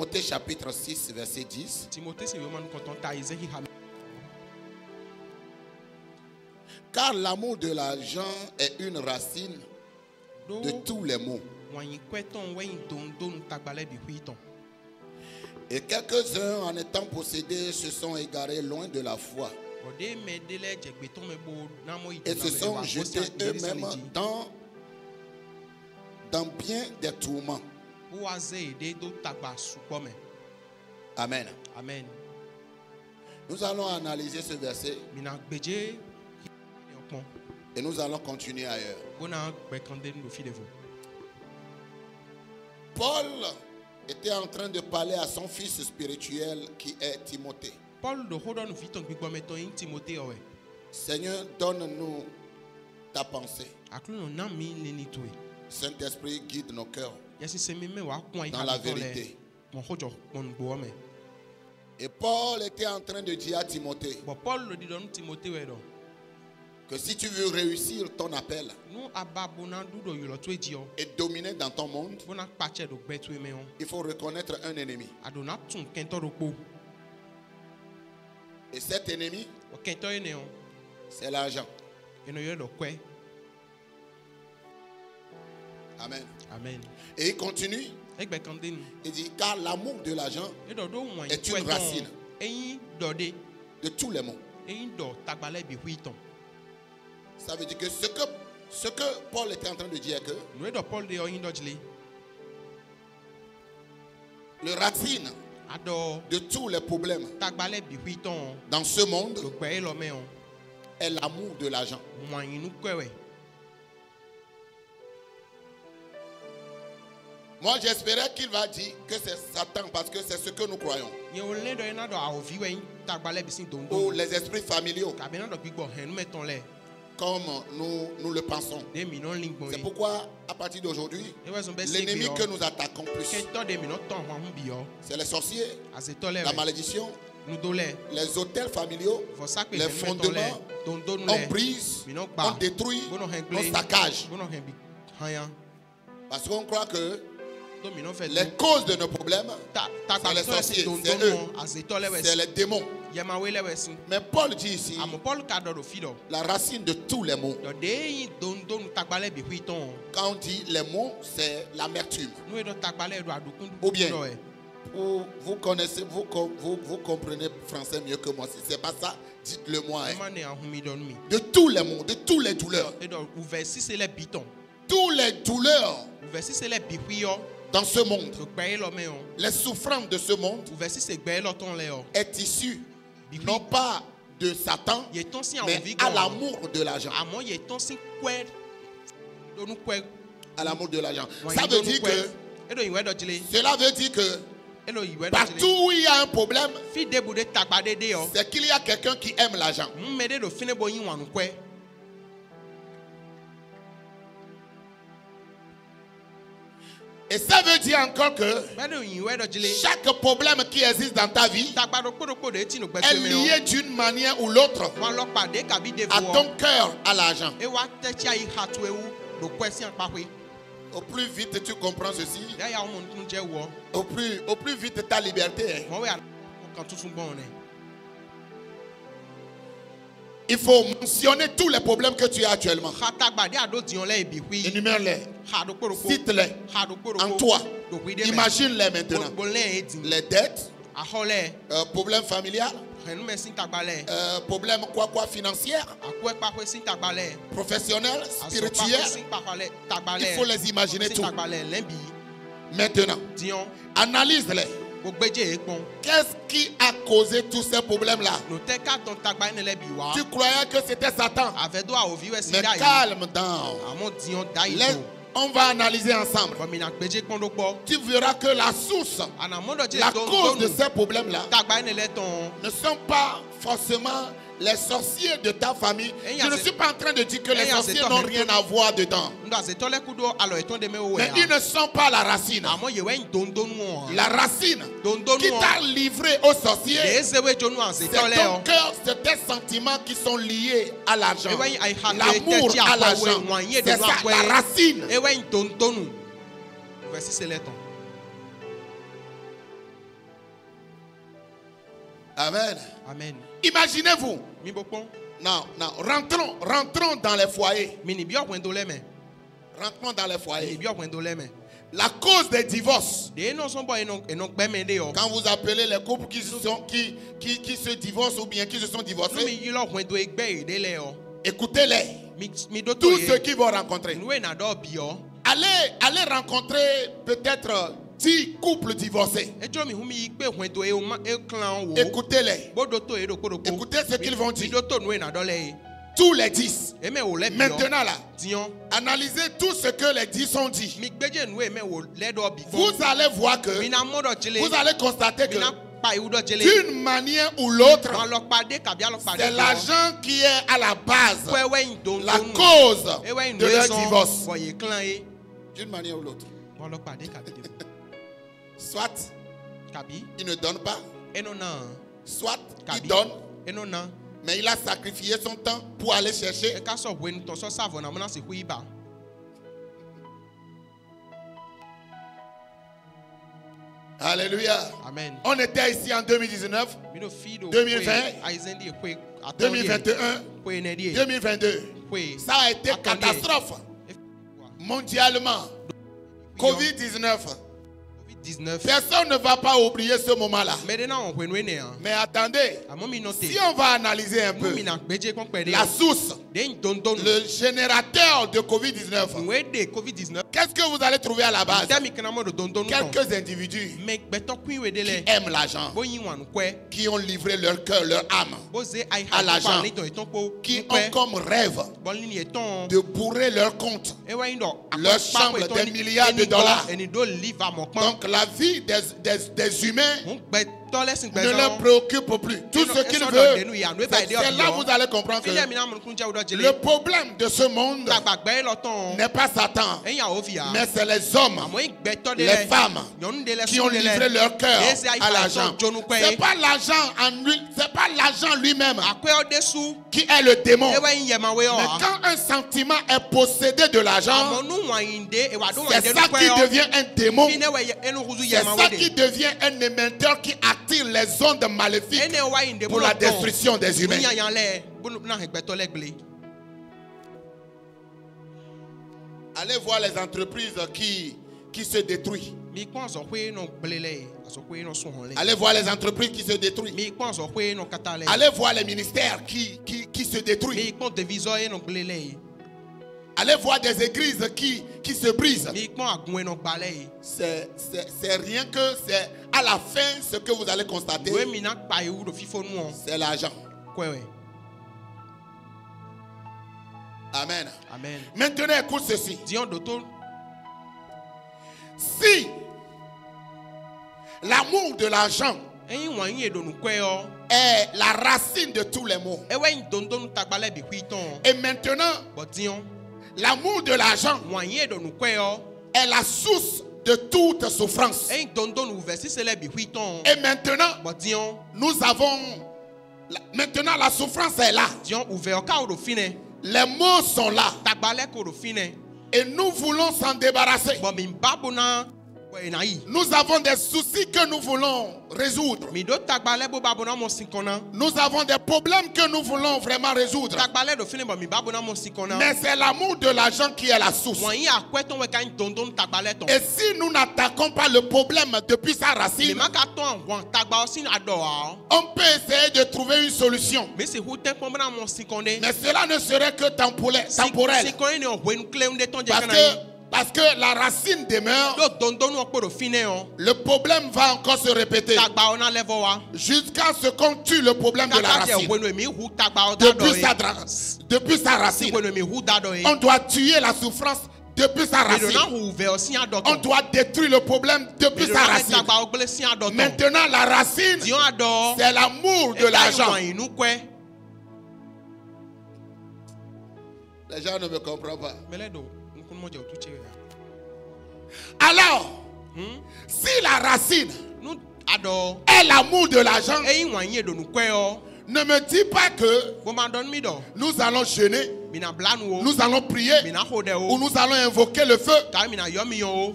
Timothée chapitre 6 verset 10. Car l'amour de l'argent est une racine de tous les maux. Et quelques-uns, en étant possédés, se sont égarés loin de la foi et se sont jetés eux-mêmes dans bien des tourments. Amen. Amen. Nous allons analyser ce verset et nous allons continuer ailleurs. Paul était en train de parler à son fils spirituel qui est Timothée. Seigneur, donne-nous ta pensée. Saint-Esprit, guide nos cœurs dans la vérité. Et Paul était en train de dire à Timothée que si tu veux réussir ton appel et dominer dans ton monde, il faut reconnaître un ennemi. Et cet ennemi, c'est l'argent. Amen. Amen. Et il continue. Il dit, car l'amour de l'argent est une racine de tous les maux. Ça veut dire que ce que Paul était en train de dire, que le racine de tous les problèmes dans ce monde est l'amour de l'argent. Moi, j'espérais qu'il va dire que c'est Satan parce que c'est ce que nous croyons. Ou les esprits familiaux, comme nous le pensons. C'est pourquoi, à partir d'aujourd'hui, l'ennemi que nous attaquons plus, c'est les sorciers, la malédiction, les hôtels familiaux, les fondements. On brise, on détruit, on saccage. Parce qu'on croit que les causes de nos problèmes, c'est les sorciers, c'est eux, c'est les démons. Mais Paul dit ici, la racine de tous les maux. Quand on dit les maux, c'est l'amertume. Ou bien, vous connaissez, vous comprenez français mieux que moi. Si ce n'est pas ça, dites-le moi. De tous les maux, de tous les douleurs. Tous les douleurs dans ce monde, les souffrances de ce monde est issue non pas de Satan, mais à l'amour de l'argent. À l'amour de l'argent. Ça veut dire que cela veut dire que partout où il y a un problème, c'est qu'il y a quelqu'un qui aime l'argent. Et ça veut dire encore que chaque problème qui existe dans ta vie est lié d'une manière ou l'autre à ton cœur, à l'argent. Au plus vite tu comprends ceci, au plus vite ta liberté. Il faut mentionner tous les problèmes que tu as actuellement. Énumère-les. Cite-les en toi. Imagine-les maintenant. Les dettes, problèmes familiales, problèmes financiers, professionnels, spirituels. Il faut les imaginer tous. Maintenant, analyse-les. Qu'est-ce qui a causé tous ces problèmes-là? Tu croyais que c'était Satan. Mais calme down. On va analyser ensemble. Tu verras que la source, la cause de ces problèmes-là ne sont pas forcément les sorciers de ta famille. Je ne suis pas en train de dire que les sorciers n'ont rien à voir dedans. Mais ils ne sont pas la racine. La racine qui t'a livré aux sorciers, c'est ton cœur, c'est tes sentiments qui sont liés à l'argent. L'amour à l'argent, c'est ça, la racine. Amen. Amen. Imaginez-vous. Non, rentrons dans les foyers. Rentrons dans les foyers. La cause des divorces. Quand vous appelez les couples qui se divorcent ou bien qui se sont divorcés, écoutez-les. Tous ceux qui vont rencontrer. Allez rencontrer peut-être 10 couples divorcés. Écoutez-les. Écoutez ce qu'ils vont dire. Tous les 10. Maintenant là, analysez tout ce que les 10 ont dit. Vous allez voir que, vous allez constater que d'une manière ou l'autre, c'est l'argent qui est à la base, la cause de leur divorce. D'une manière ou l'autre. Soit il ne donne pas, soit il donne, mais il a sacrifié son temps pour aller chercher. Alléluia. Amen. On était ici en 2019, 2020, 2021, 2022. Ça a été catastrophe. Mondialement. Covid-19. Personne ne va pas oublier ce moment-là. Mais attendez, si on va analyser un peu la source, le générateur de Covid-19, qu'est-ce que vous allez trouver à la base? Quelques individus qui aiment l'argent, qui ont livré leur cœur, leur âme à l'argent, qui ont comme rêve de bourrer leur compte, leur chambre des milliards de dollars. Donc la vie des humains ne leur préoccupe plus. Tout ce qu'ils veulent, c'est là vous allez comprendre que le problème de ce monde n'est pas Satan, mais c'est les hommes, les femmes qui ont livré leur cœur à l'argent. C'est pas l'argent en lui, c'est pas l'argent lui-même qui est le démon. Mais quand un sentiment est possédé de l'argent, c'est ça qui devient un démon. C'est ça qui devient un émetteur qui attire les ondes maléfiques pour la destruction des humains. Allez voir les entreprises qui se détruisent. Allez voir les entreprises qui se détruisent. Allez voir les ministères qui se détruisent. Allez voir des églises qui se brisent. C'est rien que c'est à la fin ce que vous allez constater. C'est l'argent. Amen. Amen. Maintenant, écoute ceci. Si l'amour de l'argent est la racine de tous les maux, et maintenant, l'amour de l'argent est la source de toute souffrance. Et maintenant, nous avons... Maintenant, la souffrance est là. Les maux sont là. Et nous voulons s'en débarrasser. Nous avons des soucis que nous voulons résoudre. Nous avons des problèmes que nous voulons vraiment résoudre. Mais c'est l'amour de l'argent qui est la source. Et si nous n'attaquons pas le problème depuis sa racine, on peut essayer de trouver une solution. Mais cela ne serait que temporel. Parce que la racine demeure, le problème va encore se répéter jusqu'à ce qu'on tue le problème de la racine. Depuis sa racine, on doit tuer la souffrance depuis sa racine. On doit détruire le problème depuis sa racine. Maintenant, la racine, c'est l'amour de l'argent. Les gens ne me comprennent pas. Alors, si la racine est l'amour de l'argent, ne me dis pas que nous allons jeûner, nous allons prier, ou nous allons invoquer le feu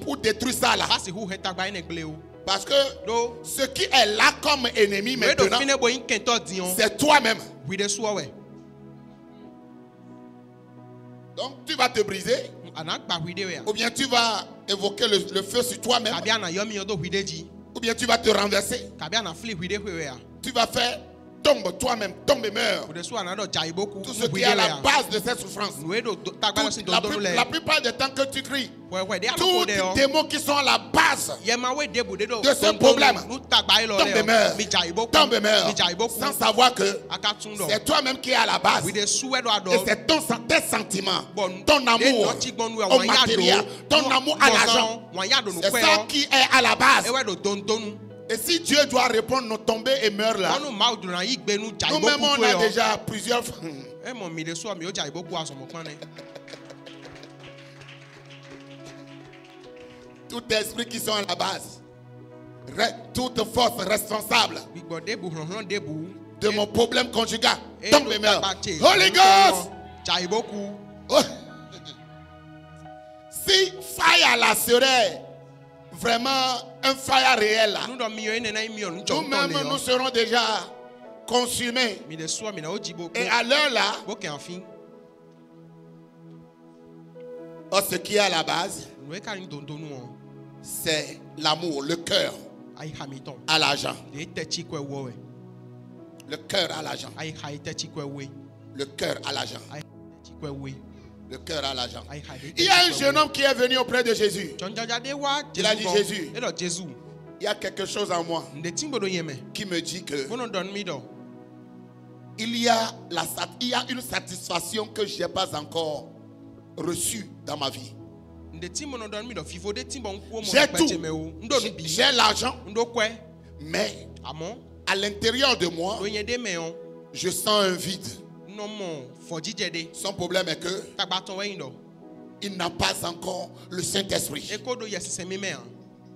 pour détruire ça là. Parce que ce qui est là comme ennemi maintenant, c'est toi-même. Donc tu vas te briser. Ou bien tu vas évoquer le feu sur toi-même. Ou bien tu vas te renverser. Tu vas faire tombe toi-même, tombe et meurs. Tout ce qui est à la base de cette souffrance. La plupart des temps que tu cries, tous les démons qui sont à la base de ce problème tombent et meurent. Tombe et meurent. Sans savoir que c'est toi-même qui es à la base. Et c'est tes sentiments, ton amour au matériel, ton amour à l'argent. C'est ça qui est à la base. Et si Dieu doit répondre, nous tomber et meurent là. Nous-mêmes, on a déjà plusieurs fois. Tout esprit qui sont à la base, toute force responsable de mon problème conjugal, tombe et meurt. Holy Ghost! Si fire là serait vraiment un fire réel là, nous-mêmes nous serons déjà consumés. Et à l'heure là, ce qui est à la base, c'est l'amour, le cœur à l'argent. Le cœur à l'argent. Le cœur à l'argent. Le cœur à l'argent. Il y a un jeune homme qui est venu auprès de Jésus. Il a dit, Jésus, il y a quelque chose en moi qui me dit que il y a une satisfaction que je n'ai pas encore reçue dans ma vie. J'ai tout. J'ai l'argent. Mais à l'intérieur de moi, je sens un vide. Son problème est que il n'a pas encore le Saint-Esprit.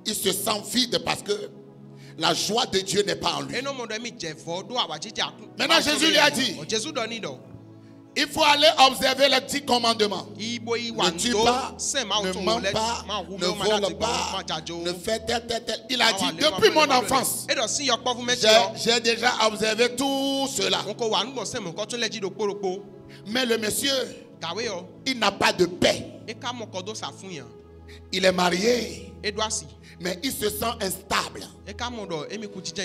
Il se sent vide parce que la joie de Dieu n'est pas en lui. Maintenant Jésus lui a dit, il faut aller observer les 10 commandements. Ne tue pas, ne mens pas, ne vole pas, ne fais tel. Il a dit, depuis mon enfance, j'ai déjà observé tout cela. Mais le monsieur, il n'a pas de paix. Il est marié, mais il se sent instable.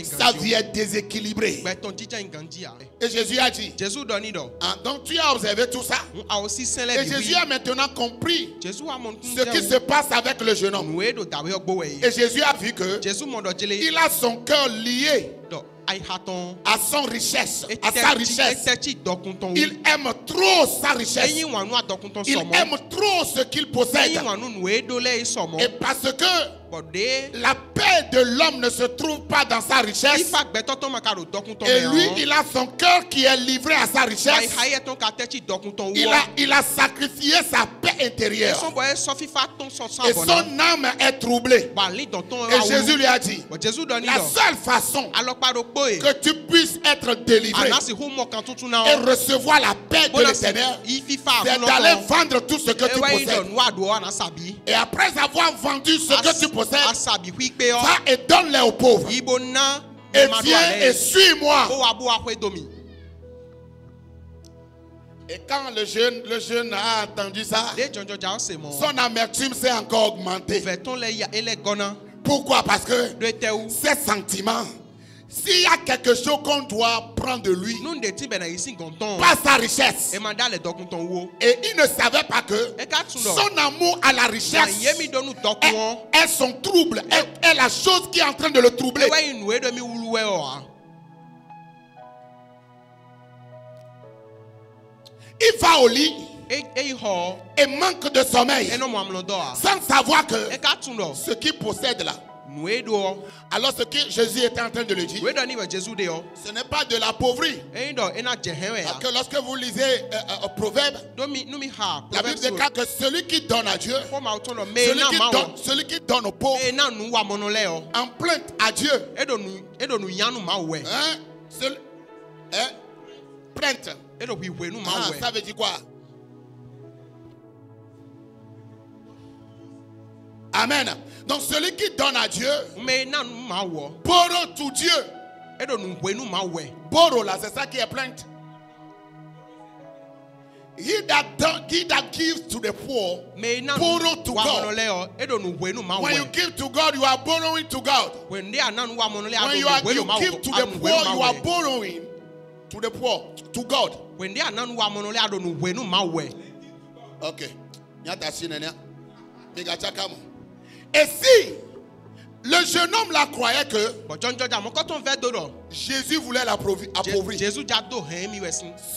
Sa vie est déséquilibrée. Et Jésus a dit, donc tu as observé tout ça. Et Jésus a maintenant compris ce qui se passe avec le jeune homme. Et Jésus a vu que il a son cœur lié à son richesse, à sa richesse. Il aime trop sa richesse. Il aime trop ce qu'il possède. Et parce que la paix de l'homme ne se trouve pas dans sa richesse, et lui, il a son cœur qui est livré à sa richesse. Il a sacrifié sa paix intérieure. Et son âme est troublée. Et Jésus lui a dit, la seule façon que tu puisses être délivré et recevoir la paix de l'Éternel, c'est d'aller vendre tout ce que tu possèdes. Et après avoir vendu ce que tu possèdes, va et donne-les aux pauvres. Et viens et suis-moi. Et quand le jeune a entendu ça, son amertume s'est encore augmentée. Pourquoi? Parce que ses sentiments, s'il y a quelque chose qu'on doit prendre de lui, pas sa richesse. Et il ne savait pas que son amour à la richesse est son trouble, est la chose qui est en train de le troubler. Il va au lit et manque de sommeil sans savoir que ce qu'il possède là. Alors ce que Jésus était en train de le dire, ce n'est pas de l'appauvrir. Parce que lorsque vous lisez Proverbe, la Bible déclare que celui qui donne à Dieu, celui qui donne aux pauvres, en plainte à Dieu, plainte. Ça veut dire quoi? Amen. Donc celui qui donne à Dieu, borrow to Dieu. Borrow là, c'est ça qui est plainte. He that gives to the poor, borrow to God. When you give to God, you are borrowing to God. When you give to the poor, you are borrowing to the poor, to God. Okay. Et si le jeune homme là croyait que Jésus voulait l'appauvrir,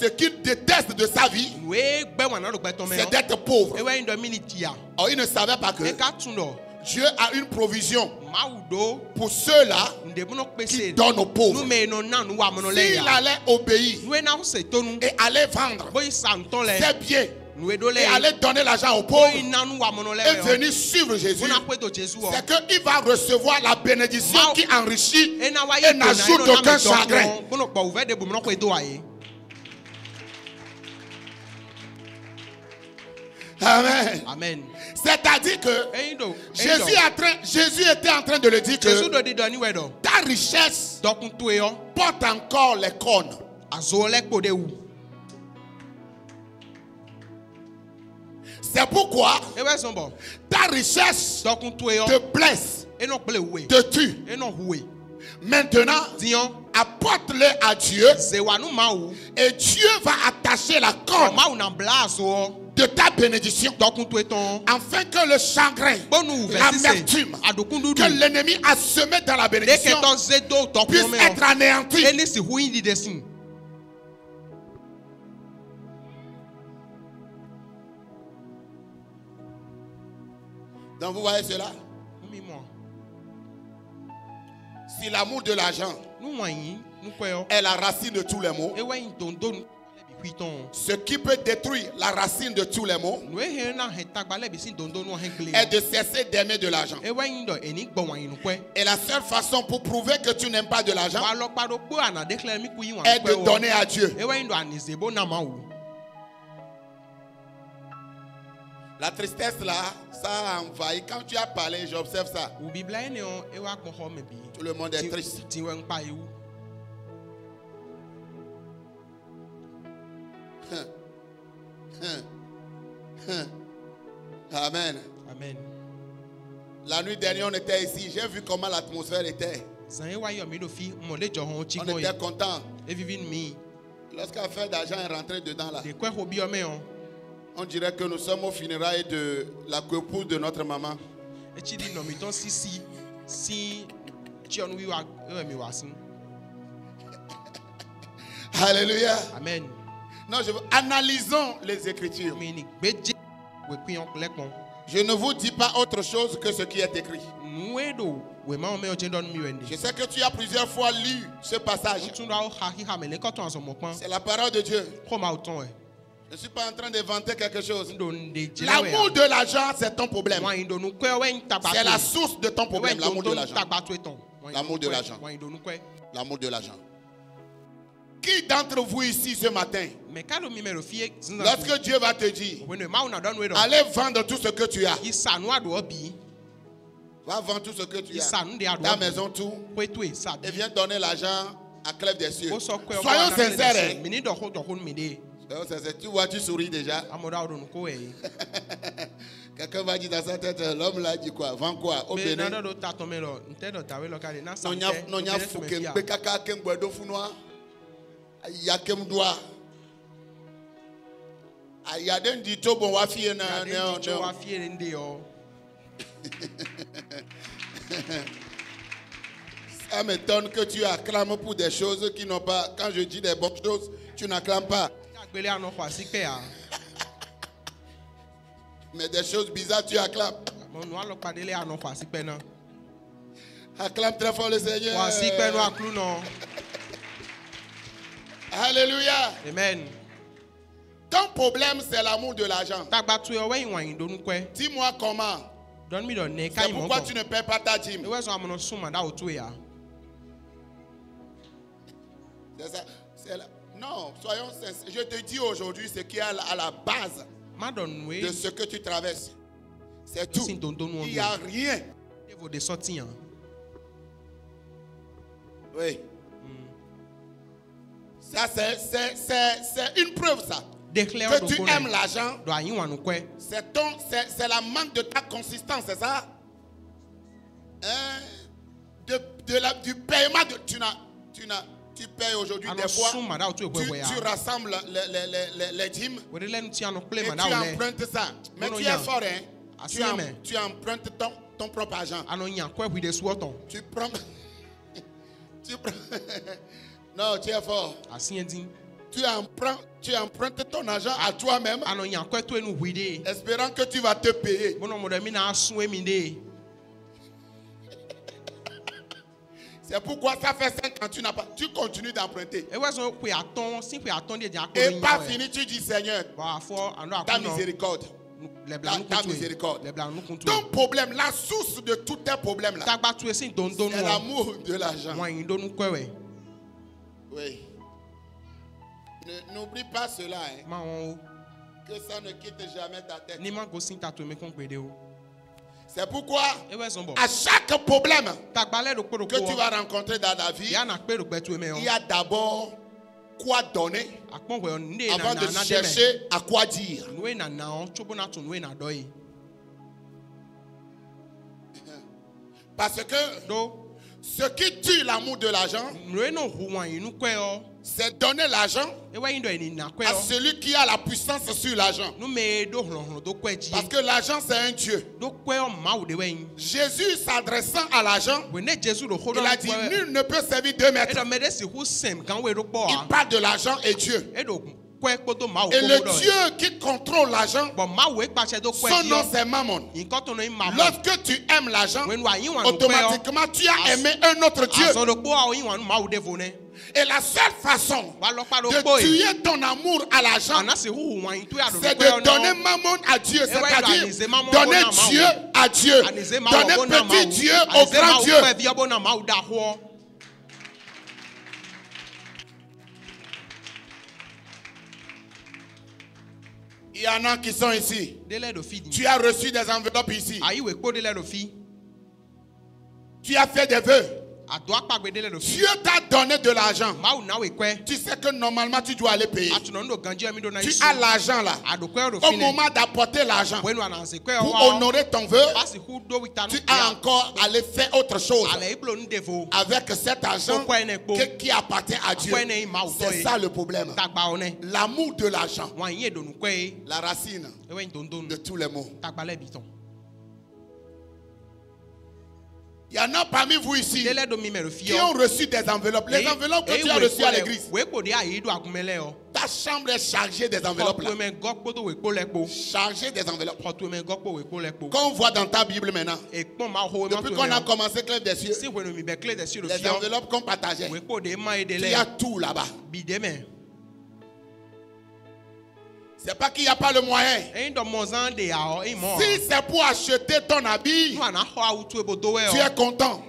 ce qu'il déteste de sa vie, c'est d'être pauvre. Or, il ne savait pas que Dieu a une provision pour ceux-là qui donnent aux pauvres. S'il allait obéir et aller vendre ses biens et aller donner l'argent aux pauvres et venir suivre Jésus, c'est qu'il va recevoir la bénédiction qui enrichit et n'ajoute aucun chagrin. Amen. Amen. C'est-à-dire que Jésus était en train de le dire que ta richesse porte encore les cornes. C'est pourquoi ta richesse te blesse, te tue. Maintenant, apporte-le à Dieu et Dieu va attacher la corne de ta bénédiction afin que le chagrin, l'amertume que l'ennemi a semé dans la bénédiction puisse être anéanti. Donc vous voyez cela? Si l'amour de l'argent est la racine de tous les maux, ce qui peut détruire la racine de tous les maux est de cesser d'aimer de l'argent. Et la seule façon pour prouver que tu n'aimes pas de l'argent est de donner à Dieu. La tristesse là, ça a envahi. Quand tu as parlé, j'observe ça. Tout le monde est triste. Amen. Amen. La nuit dernière, on était ici. J'ai vu comment l'atmosphère était. On était content. Lorsqu'un affaire d'argent est rentré dedans là, on dirait que nous sommes aux funérailles de la coépouse de notre maman. Alléluia. Amen. Non, analysons les Écritures. Je ne vous dis pas autre chose que ce qui est écrit. Je sais que tu as plusieurs fois lu ce passage. C'est la parole de Dieu. Je ne suis pas en train d'inventer quelque chose. L'amour de l'argent, c'est ton problème. C'est la source de ton problème, l'amour de l'argent. L'amour de l'argent. L'amour de l'argent. Qui d'entre vous ici ce matin, lorsque Dieu va te dire, allez vendre tout ce que tu as, va vendre tout ce que tu as, ta maison, tout, et viens donner l'argent à Clèves des cieux. Soyons sincères. Tu vois, tu souris déjà. Quelqu'un va dire dans sa tête, l'homme là dit quoi? Vend quoi? Au Bénin. Ça m'étonne que tu acclames pour des choses qui n'ont pas. Quand je dis des bonnes choses, tu n'acclames pas. Mais des choses bizarres, tu acclames. Acclame très fort le Seigneur. Alléluia. Amen. Ton problème, c'est l'amour de l'argent. Dis-moi comment. C'est pourquoi tu ne paies pas ta dîme. C'est ça. Non, soyons sincères. Je te dis aujourd'hui ce qui est à la base de ce que tu traverses. C'est tout. Il n'y a rien. Oui. Ça, c'est une preuve, ça. Que tu aimes l'argent. C'est la manque de ta consistance, c'est ça? Du paiement tu payes aujourd'hui des fois. Tu rassembles les dîmes et tu empruntes ça. Mais tu es fort, hein? Tu empruntes ton propre argent. Tu prends. Non, tu es fort. Tu empruntes ton argent à toi-même, espérant que tu vas te payer. C'est pourquoi ça fait 5 ans, tu continues d'emprunter. Et pas fini, tu dis Seigneur, ta miséricorde. Ta miséricorde. Ton problème, la source de tous tes problèmes là, c'est l'amour de l'argent. Oui. N'oublie pas cela, hein, que ça ne quitte jamais ta tête. C'est pourquoi à chaque problème que tu vas rencontrer dans ta vie, il y a d'abord quoi donner avant de chercher à quoi dire. Parce que ce qui tue l'amour de l'argent, c'est donner l'argent à celui qui a la puissance sur l'argent. Parce que l'argent, c'est un Dieu. Jésus, s'adressant à l'argent, il a dit, nul ne peut servir 2 maîtres. Il parle de l'argent et Dieu. Et le Dieu qui contrôle l'argent, son nom c'est Mammon. Lorsque tu aimes l'argent, automatiquement tu as aimé un autre Dieu. Et la seule façon de tuer ton amour à l'argent, c'est de donner Mammon à Dieu. C'est-à-dire donner Dieu à Dieu. Donner petit Dieu au grand Dieu. Il y en a qui sont ici. Tu as reçu des enveloppes ici. Tu as fait des vœux. Dieu t'a donné de l'argent. Tu sais que normalement tu dois aller payer. Tu as l'argent là. Au moment d'apporter l'argent pour honorer ton vœu, tu as encore allé faire autre chose avec cet argent qui appartient à Dieu. C'est ça le problème. L'amour de l'argent, la racine de tous les maux. Il y en a parmi vous ici qui ont reçu des enveloppes. Les enveloppes que tu as reçues à l'église. Ta chambre est chargée des enveloppes. Chargée des enveloppes. Quand on voit dans ta Bible maintenant, depuis qu'on a commencé Clé des cieux, les enveloppes qu'on partageait, il y a tout là-bas. C'est pas qu'il n'y a pas le moyen. Si c'est pour acheter ton habit, tu es content.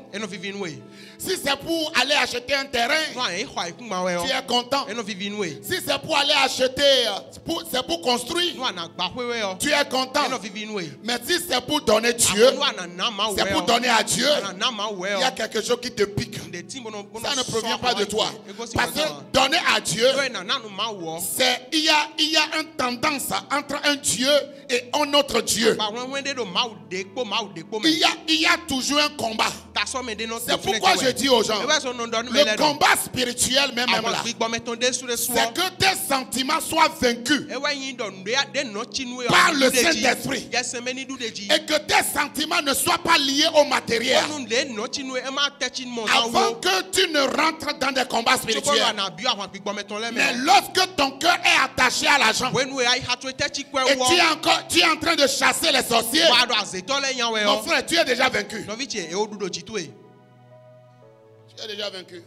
Si c'est pour aller acheter un terrain, tu es content. Si c'est pour aller acheter, c'est pour construire, tu es content. Mais si c'est pour donner Dieu, c'est pour donner à Dieu, il y a quelque chose qui te pique. Ça ne provient pas de toi. Parce que donner à Dieu, il y a une tendance entre un Dieu et un autre Dieu. Il y a toujours un combat. C'est pourquoi je dis aux gens, le combat spirituel même là, c'est que tes sentiments soient vaincus par le Saint-Esprit et que tes sentiments ne soient pas liés au matériel avant que tu ne rentres dans des combats spirituels. Mais lorsque ton cœur est attaché à l'argent et tu es en train de chasser les sorciers, mon frère, tu es déjà vaincu. Tu es déjà vaincu.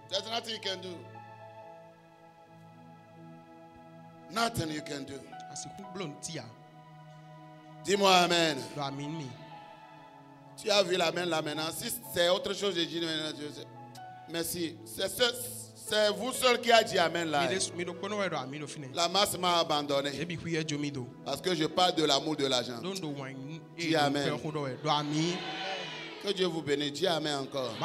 There's nothing you can do. Nothing you can do. Dis-moi amen. Tu as vu l'amen là maintenant. Si c'est autre chose, je dis merci. C'est C'est vous seul qui a dit amen là. La masse m'a abandonné. Parce que je parle de l'amour de l'argent. Dis amen. Que Dieu vous bénisse. Dis amen encore.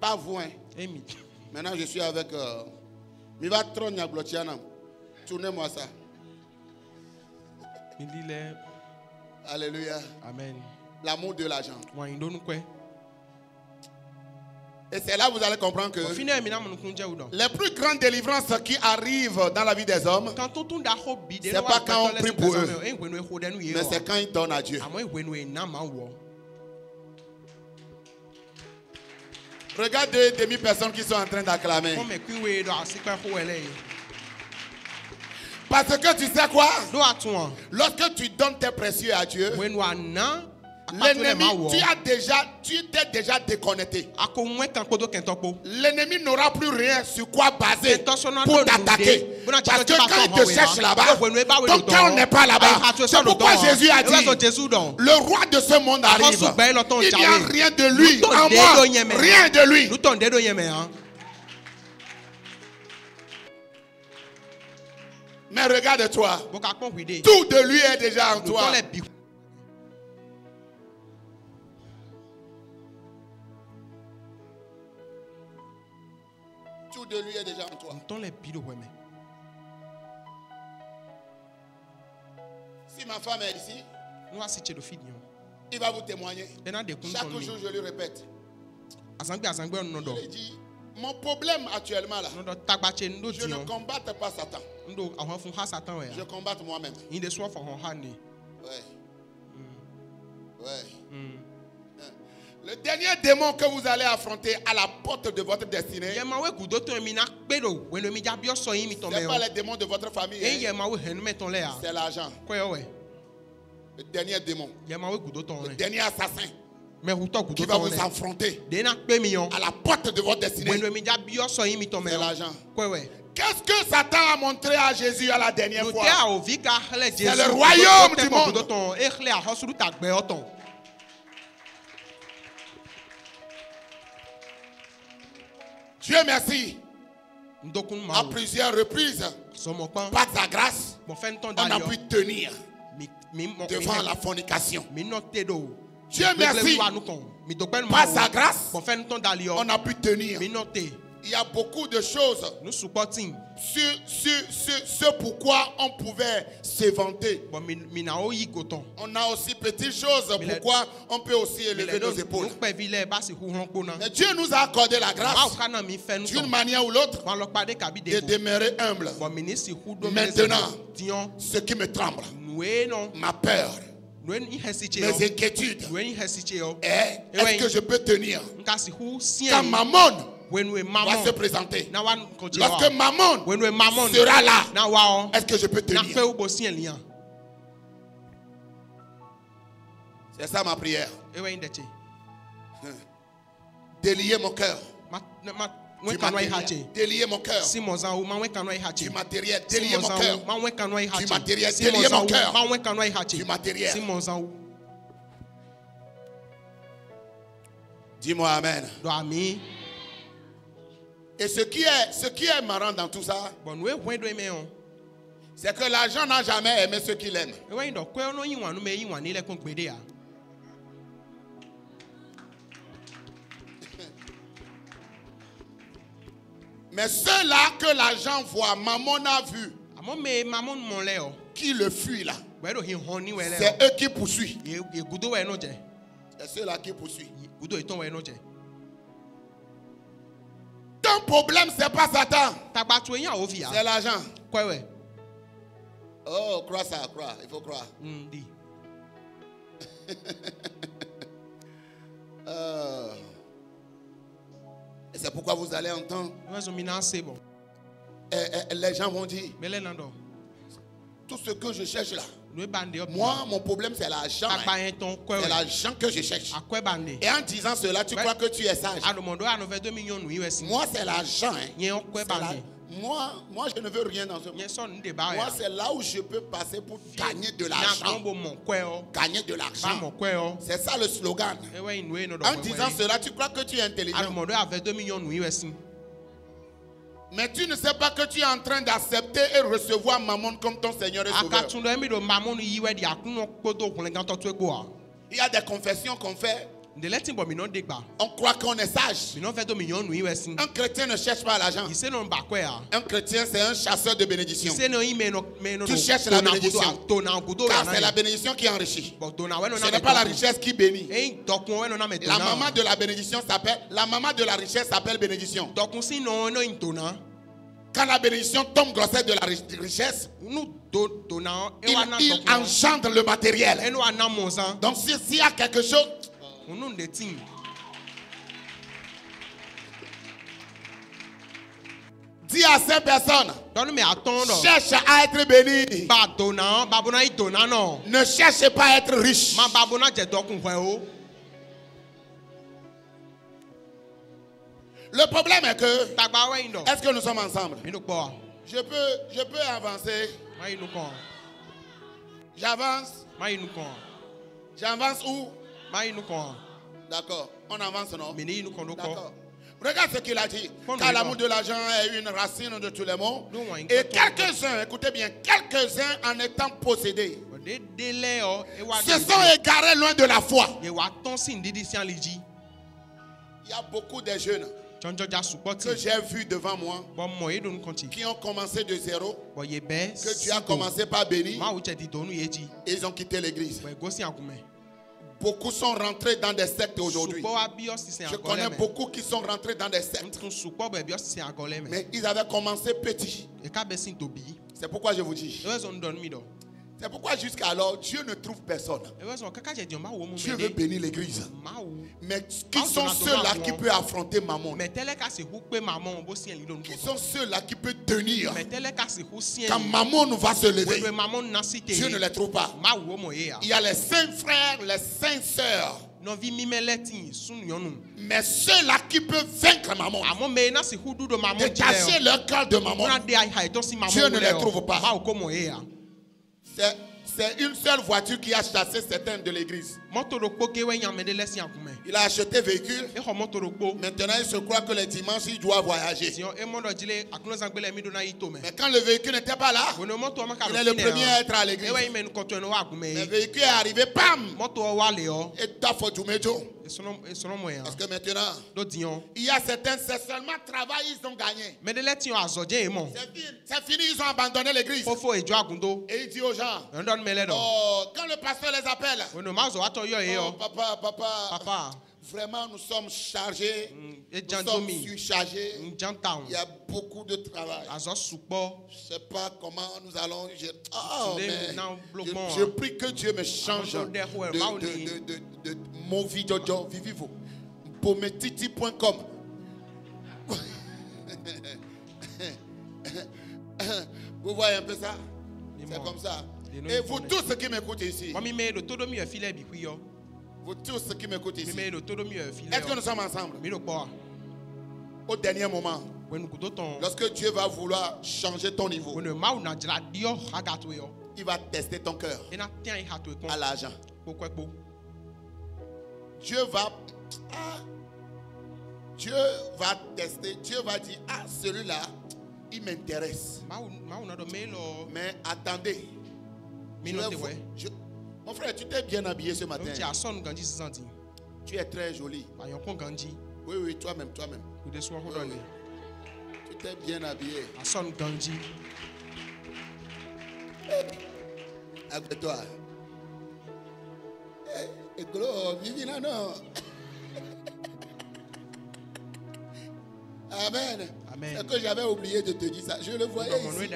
Pas vous, hein. Maintenant, je suis avec... Tournez-moi ça. Alléluia. Amen. L'amour de l'argent. Et c'est là que vous allez comprendre que les plus grandes délivrances qui arrivent dans la vie des hommes, ce n'est pas quand on prie pour eux, mais c'est quand ils donnent à Dieu. Regarde deux demi-personnes qui sont en train d'acclamer. Parce que tu sais quoi? Lorsque tu donnes tes précieux à Dieu, l'ennemi, tu t'es déjà déconnecté. L'ennemi n'aura plus rien sur quoi baser pour t'attaquer. Parce que quand il te cherche là-bas, ton cœur n'est pas là-bas. C'est pourquoi Jésus a dit, le roi de ce monde arrive. Il n'y a rien de lui en moi. Rien de lui. Mais regarde-toi. Tout de lui est déjà en toi. Tout de lui est déjà en toi. Si ma femme est ici, il va vous témoigner. Chaque jour, je lui répète. Je lui dis, mon problème actuellement là, je ne combatte pas Satan. Je combatte moi-même. Le dernier démon que vous allez affronter à la porte de votre destinée, ce n'est pas les démons de votre famille, hein. C'est l'argent. Le dernier démon, le dernier assassin qui va vous affronter à la porte de votre destinée, c'est l'argent. Qu'est-ce que Satan a montré à Jésus à la dernière fois? C'est le royaume du monde. Dieu merci. À plusieurs reprises, par sa grâce, on a pu tenir devant la fornication. Dieu merci. Par sa grâce, on a pu tenir. Il y a beaucoup de choses sur pourquoi on pouvait se vanter. On a aussi petites choses pourquoi on peut aussi élever nos épaules. Mais Dieu nous a accordé la grâce d'une manière ou l'autre de demeurer humble. Maintenant, ce qui me tremble, ma peur, mes inquiétudes, est-ce que je peux tenir quand Mammon va se présenter? Lorsque Mammon sera là, est-ce que je peux tenir? C'est ça ma prière. Délier mon cœur. Délier mon cœur. Du matériel. Délier mon cœur. Du matériel. Délier mon cœur. Du matériel. Dis-moi amen. Et ce qui est marrant dans tout ça, c'est que l'argent n'a jamais aimé ceux qui l'aiment. Mais ceux-là que l'argent voit, Mammon a vu, qui le fuit là, c'est eux qui poursuivent. C'est ceux-là qui poursuivent. Ton problème, c'est pas Satan. C'est l'argent. Oh, crois ça, crois. Il faut croire. Et c'est pourquoi vous allez entendre. Les gens vont dire, tout ce que je cherche là, moi, mon problème, c'est l'argent. C'est l'argent que je cherche. Et en disant cela, tu crois que tu es sage. Moi, c'est l'argent. Moi, je ne veux rien dans ce monde. Moi, c'est là où je peux passer pour gagner de l'argent. Gagner de l'argent. C'est ça le slogan. En disant cela, tu crois que tu es intelligent. Mais tu ne sais pas que tu es en train d'accepter et recevoir Mammon comme ton Seigneur et Sauveur. Il y a des confessions qu'on fait. On croit qu'on est sage. Un chrétien ne cherche pas l'argent. Un chrétien, c'est un chasseur de bénédiction. Tu cherches la bénédiction. Car c'est la bénédiction qui enrichit. Ce n'est pas la richesse qui bénit. La maman de la bénédiction s'appelle, la maman de la richesse s'appelle bénédiction. Quand la bénédiction tombe grossesse de la richesse, il engendre le matériel. Donc s'il y a quelque chose, dis à ces personnes, cherche à être béni. Ne cherchez pas à être riche. Le problème est que, est-ce que nous sommes ensemble? Je peux avancer. J'avance. J'avance où? D'accord. On avance, non? D'accord. Regarde ce qu'il a dit. Car l'amour de l'argent est une racine de tous les maux. Et quelques-uns, écoutez bien, quelques-uns en étant possédés se sont égarés loin de la foi. Il y a beaucoup de jeunes que j'ai vus devant moi qui ont commencé de zéro, que tu as commencé par bénir, et ils ont quitté l'église. Beaucoup sont rentrés dans des sectes aujourd'hui. Je connais beaucoup qui sont rentrés dans des sectes. Mais ils avaient commencé petit. C'est pourquoi je vous dis. C'est pourquoi jusqu'alors, Dieu ne trouve personne. Dieu veut bénir l'église. Mais qui sont ceux-là qui peuvent affronter Mammon? Qui sont ceux-là qui peuvent tenir? Quand Mammon va se lever, Dieu ne les trouve pas. Il y a les saints frères, les saintes sœurs. Mais ceux-là qui peuvent vaincre Mammon, détacher leur cœur de Mammon, Dieu ne les trouve pas. C'est une seule voiture qui a chassé certains de l'église. Il a acheté un véhicule. Maintenant, il se croit que les dimanches, il doit voyager. Mais quand le véhicule n'était pas là, il est le premier à être à l'église. Le véhicule est arrivé, bam! Et t'as fait du médio. Parce que maintenant, il y a certains, c'est seulement travail, ils ont gagné. C'est fini, ils ont abandonné l'église. Et il dit aux gens, oh, quand le pasteur les appelle, oh, papa, vraiment nous sommes chargés, nous sommes surchargés, il y a beaucoup de travail. Je ne sais pas comment nous allons. Je prie que Dieu me change de mon vidéo, vivivo, pometiti.com. Vous voyez un peu ça? C'est comme ça. Et vous tous qui m'écoutez ici, vous tous qui m'écoutez ici, est-ce que nous sommes ensemble? Au dernier moment, lorsque Dieu va vouloir changer ton niveau, il va tester ton cœur à l'argent. Dieu va tester, Dieu va dire, ah, celui-là, il m'intéresse. Mais attendez. Mon frère, tu t'es bien habillé ce matin. Tu es très joli. Oui, toi-même. Oui. Tu t'es bien habillé. Avec toi. Et gros, Vivina, non. Amen. C'est que j'avais oublié de te dire ça. Je le voyais ici.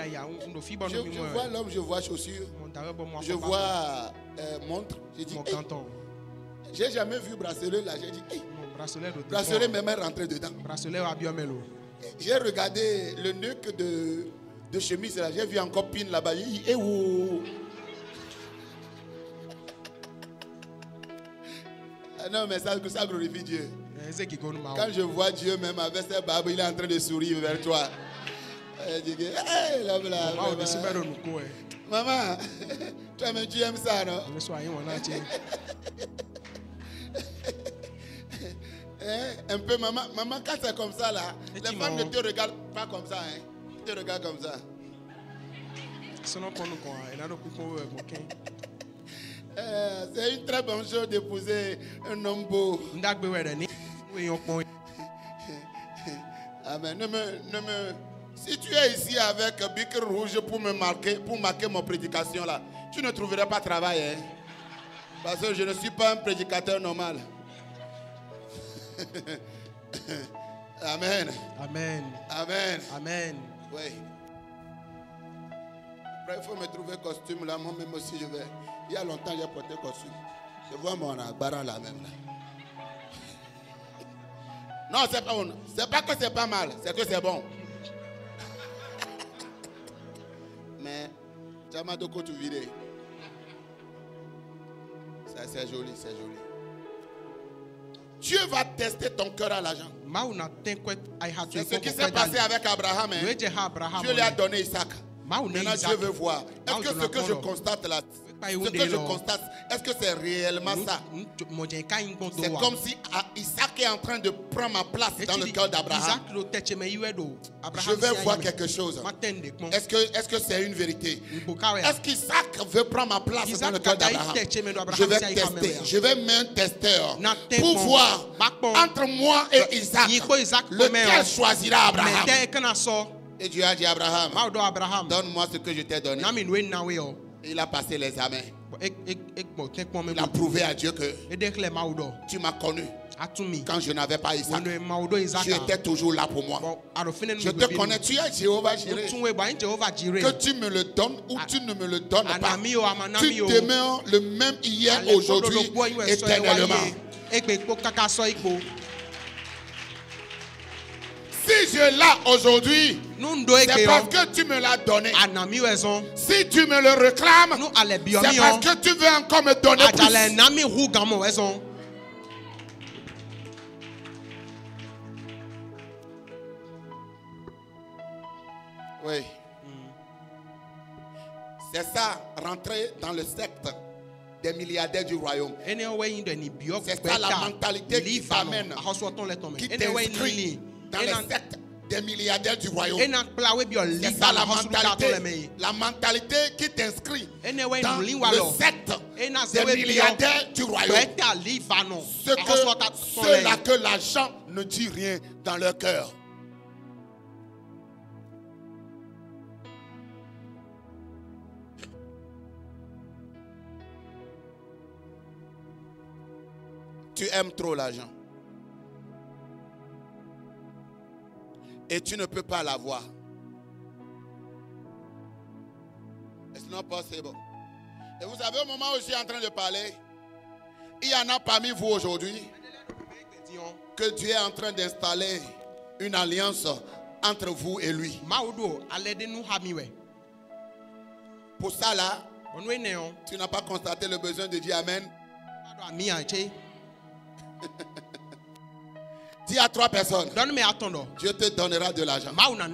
Je vois l'homme, je vois chaussures. Je vois montre. J'ai dit, j'ai jamais vu bracelet là. J'ai dit, bracelet même est rentré dedans. J'ai regardé le nuque de chemise là. J'ai vu encore pin là-bas. J'ai dit, eh oh. Non, mais ça glorifie Dieu. Quand je vois Dieu même avec ses barbes, il est en train de sourire vers toi. Maman, toi-même tu aimes ça, non? Un peu, maman, quand c'est comme ça là, les femmes ne te regardent pas comme ça, hein? Ils te regardent comme ça. C'est une très bonne chose d'épouser un homme beau. Amen. Si tu es ici avec un bic rouge pour marquer mon prédication là, tu ne trouveras pas de travail, hein? Parce que je ne suis pas un prédicateur normal. Amen. Amen. Amen. Amen. Oui. Après, il faut me trouver costume là. Moi-même aussi, je vais. Il y a longtemps, j'ai porté costume. Je vois mon agbaran là même là. Non, c'est pas que c'est pas mal, c'est que c'est bon. Mais, tu as mal de quoi tu vider. Ça, c'est joli, c'est joli. Dieu va tester ton cœur à l'argent. C'est ce qui s'est passé avec Abraham. Hein? Dieu lui a donné Isaac. Maintenant, Dieu veut voir. Est-ce que ce que je constate là, ce que je constate, est-ce que c'est réellement ça? C'est comme si Isaac est en train de prendre ma place dans le cœur d'Abraham. Je vais voir quelque chose. Est-ce que c'est une vérité? Est-ce qu'Isaac veut prendre ma place dans le cœur d'Abraham? Je vais tester. Je vais mettre un testeur pour voir entre moi et Isaac lequel choisira Abraham. Et Dieu a dit à Abraham, donne-moi ce que je t'ai donné. Il a passé l'examen. Il a prouvé à Dieu que tu m'as connu. Quand je n'avais pas Isaac, tu étais toujours là pour moi. Je te connais, tu es Jéhovah Jireh. Que tu me le donnes ou tu ne me le donnes pas, tu demeures le même hier, aujourd'hui, éternellement. Si je l'ai aujourd'hui, c'est parce que tu me l'as donné. Si tu me le réclames, c'est parce que tu veux encore me donner plus. Oui. C'est ça, rentrer dans le secte des milliardaires du royaume. C'est ça la mentalité qui t'amène, qui t'inscrit dans le secte des milliardaires du royaume. C'est ça la mentalité qui t'inscrit dans le secte des milliardaires du royaume. Ceux-là que l'argent ne dit rien dans leur cœur. Tu aimes trop l'argent. Et tu ne peux pas l'avoir. It's not possible. Et vous savez, au moment où je suis en train de parler, il y en a parmi vous aujourd'hui que Dieu est en train d'installer une alliance entre vous et lui. Pour ça là, tu n'as pas constaté le besoin de dire Amen. Dis à 3 personnes, Dieu te donnera de l'argent. Amen.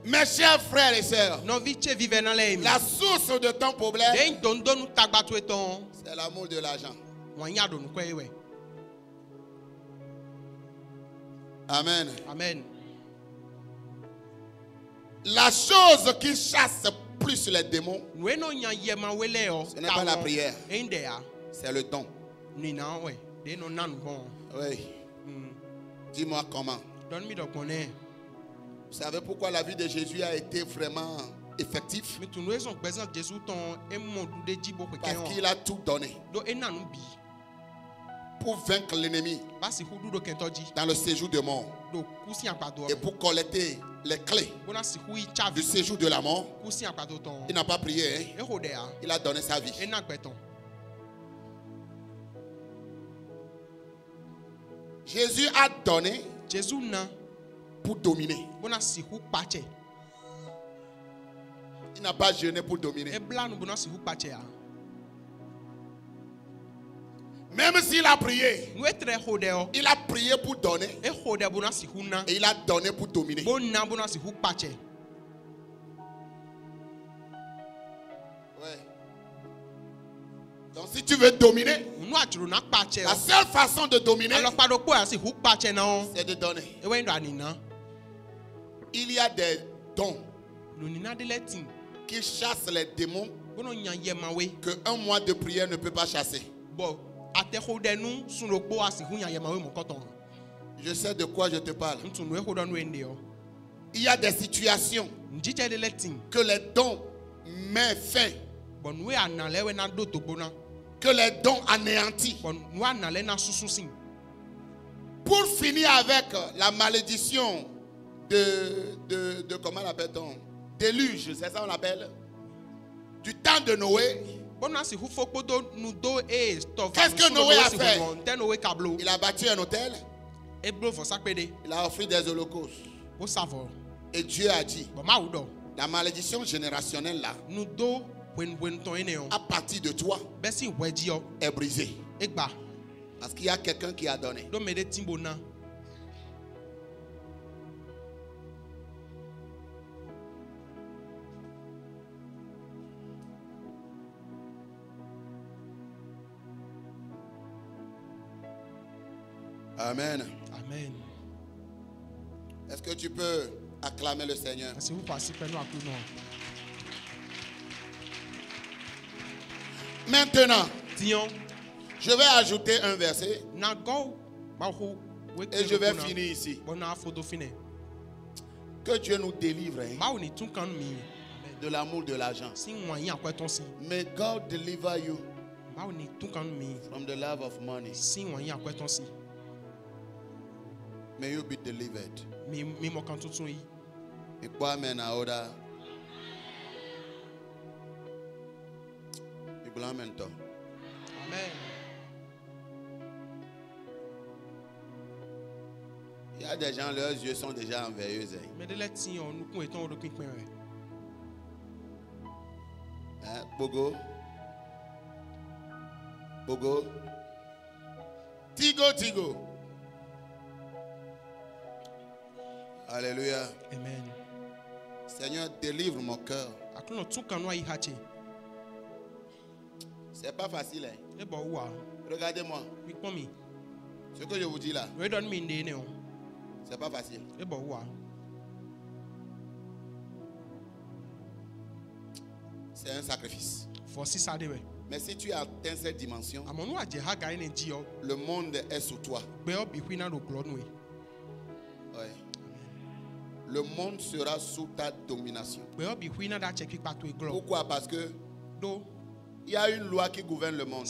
Mes chers frères et sœurs, la source de ton problème, c'est l'amour de l'argent. Amen. Amen. La chose qui chasse plus les démons, ce n'est pas la prière, c'est le don. Oui. Dis-moi comment. Vous savez pourquoi la vie de Jésus a été vraiment effective? Parce qu'il a tout donné pour vaincre l'ennemi dans le séjour de mort et pour collecter les clés du séjour de la mort. Il n'a pas prié, hein? Il a donné sa vie. Jésus a donné pour dominer. Il n'a pas jeûné pour dominer. Même s'il a prié, il a prié pour donner et il a donné pour dominer. Ouais. Donc si tu veux dominer, la seule façon de dominer, c'est de donner. Il y a des dons qui chassent les démons qu'un mois de prière ne peut pas chasser. Je sais de quoi je te parle. Il y a des situations que les dons mettent fin, que les dons anéantissent. Pour finir avec la malédiction de comment l'appelle-t-on? Déluge, c'est ça qu'on appelle? Du temps de Noé. Qu'est-ce que Noé a fait? Il a bâti un hôtel. Il a offert des holocaustes. Et Dieu a dit, la malédiction générationnelle là, à partir de toi, est brisée. Parce qu'il y a quelqu'un qui a donné. Amen. Amen. Est-ce que tu peux acclamer le Seigneur? Maintenant, je vais ajouter un verset et je vais finir ici. Que Dieu nous délivre de l'amour de l'argent. May God deliver you from the love of money. May you be delivered. Et quoi, amen, ahora. Amen. Il y a des gens, leurs yeux sont déjà enveilleux. Bogo. Bogo. Tigo, tigo. Alléluia. Amen. Seigneur, délivre mon cœur. C'est pas facile. Hein? Regardez-moi. Ce que je vous dis là, c'est pas facile. C'est un sacrifice. Mais si tu atteins cette dimension, le monde est sous toi. Ouais. Le monde sera sous ta domination. Pourquoi? Parce que il y a une loi qui gouverne le monde.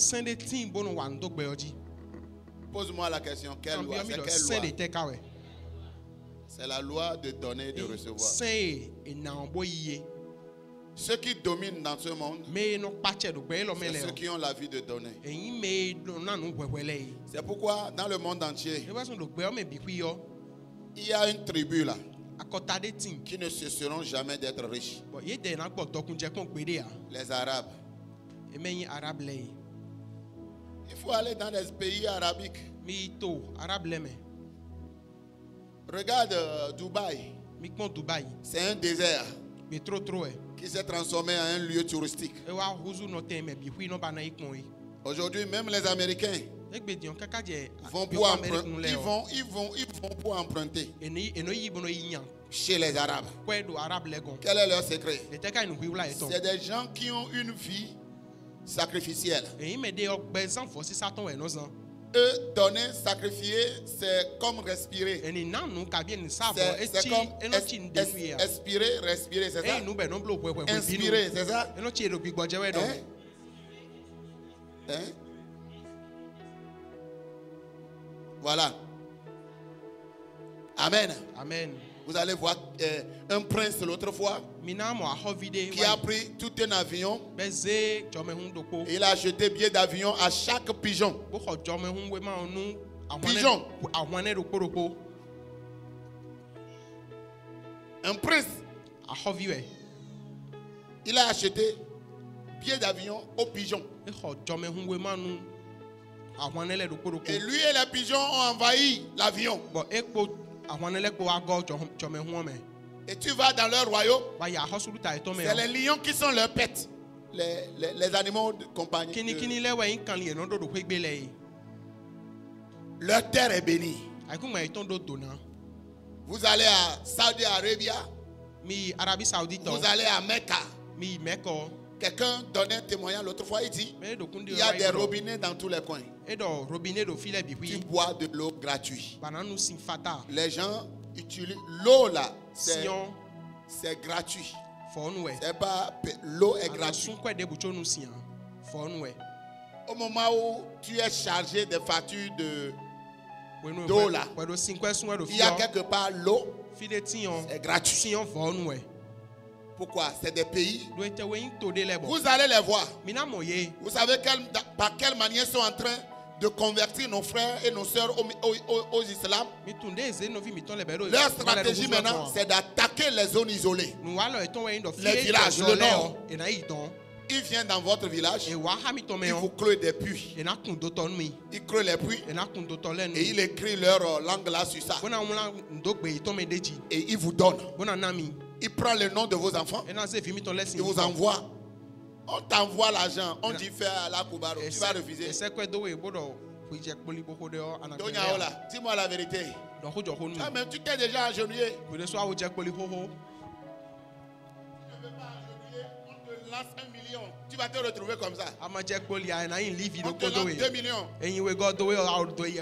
Pose-moi la question, quelle loi? C'est quelle loi? C'est la loi de donner et de recevoir. Ceux qui dominent dans ce monde, c'est ceux qui ont la vie de donner. C'est pourquoi dans le monde entier, il y a une tribu là qui ne cesseront jamais d'être riches. Les Arabes. Il faut aller dans les pays arabiques. Regarde Dubaï. C'est un désert qui s'est transformé en un lieu touristique. Aujourd'hui, même les Américains vont pour emprunter chez les Arabes. Quel est leur secret? C'est des gens qui ont une vie sacrificielle. Eux, donner, sacrifier, c'est comme respirer. C'est comme expirer, respirer, c'est ça? Inspirer, c'est ça? Hein? Voilà. Amen. Amen. Vous allez voir un prince l'autre fois qui a pris tout un avion et il a acheté billet d'avion à chaque pigeon. Pigeon. Un prince. Il a acheté billet d'avion aux pigeons. Et lui et les pigeons ont envahi l'avion. Et tu vas dans leur royaume. C'est les lions qui sont leurs pets. Les animaux de compagnie. Leur terre est bénie. Vous allez à Saudi Arabia. Vous allez à Mecca. Quelqu'un donnait un témoignage l'autre fois. Il dit il y a des robinets dans tous les coins. Tu bois de l'eau gratuite. Les gens utilisent l'eau là. C'est gratuit. C'est pas l'eau est gratuite. Au moment où tu es chargé des factures d'eau là, il y a quelque part l'eau, c'est gratuit. Pourquoi? C'est des pays. Vous allez les voir. Vous savez par quelle manière ils sont en train de convertir nos frères et nos sœurs au islam. Leur stratégie maintenant, c'est d'attaquer les zones isolées. Les villages, le nord. Ils viennent dans votre village, ils vous clouent des puits. Ils clouent les puits et ils écrivent leur langue là sur ça. Et ils vous donnent. Ils prennent le nom de vos enfants. Ils vous envoient. On t'envoie l'argent. On dit fais à la Koubaro. Tu vas refuser. Dis-moi la vérité. Même tu t'es déjà agenouillé. Tu ne veux pas agenouiller. On te lance 1 million. Tu vas te retrouver comme ça. On te lance 2 millions.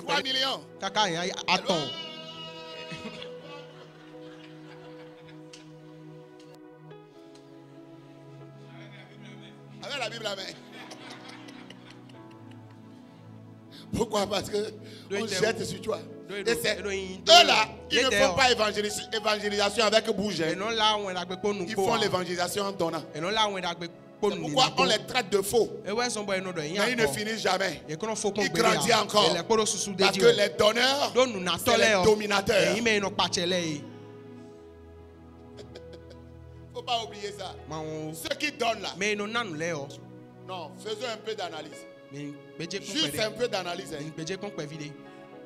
3 millions. Avec la Bible à main. Pourquoi? Parce que on jette sur toi. Et c'est eux là, ils ne font pas évangélisation avec bouge. Ils font l'évangélisation en donnant. Pourquoi on les traite de faux? Mais ils ne finissent jamais. Ils grandissent encore. Parce que les donneurs, c'est les dominateurs. Il ne faut pas oublier ça. Ceux qui donnent là. Non, faisons un peu d'analyse. Juste un peu d'analyse.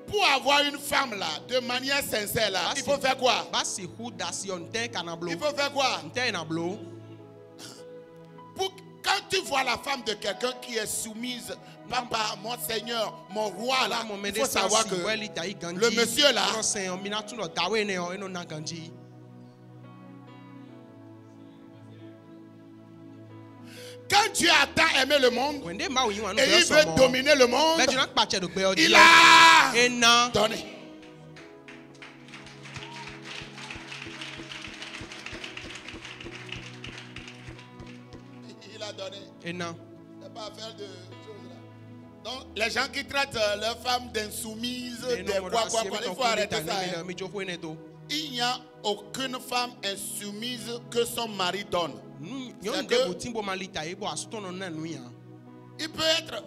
Pour avoir une femme là, de manière sincère là, il faut faire quoi? Il faut faire quoi? Quand tu vois la femme de quelqu'un qui est soumise, papa, mon Seigneur, mon roi là, il faut savoir que le monsieur là, quand tu attends aimer le monde et il veut dominer le monde, il a donné. Il a donné. Et non. Il n'y a pas à faire de choses là. Donc, les gens qui traitent leurs femmes d'insoumises, il faut arrêter ça. Il n'y a aucune femme insoumise que son mari donne. Il peut être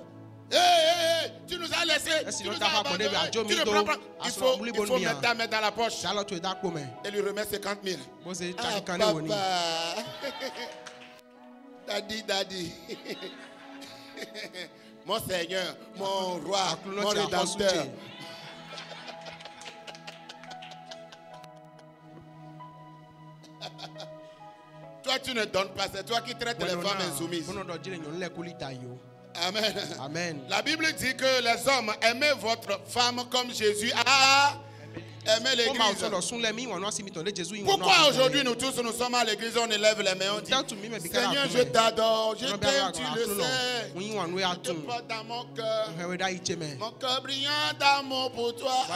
tu nous as laissé, tu nous as abandonné, tu ne prends pas. Il faut mettre ta main dans la poche et lui remettre 50 000. Ah, papa. Daddy. Mon Seigneur, mon roi, mon rédempteur. Toi, tu ne donnes pas, c'est toi qui traites les femmes insoumises. Amen. Amen. La Bible dit que les hommes, aimez votre femme comme Jésus a aimé l'église. Pourquoi aujourd'hui nous tous nous sommes à l'église, on élève les mains, on dit Seigneur, je t'adore, je t'aime, tu le sais. Je te porte dans mon cœur. Mon cœur brillant d'amour pour toi.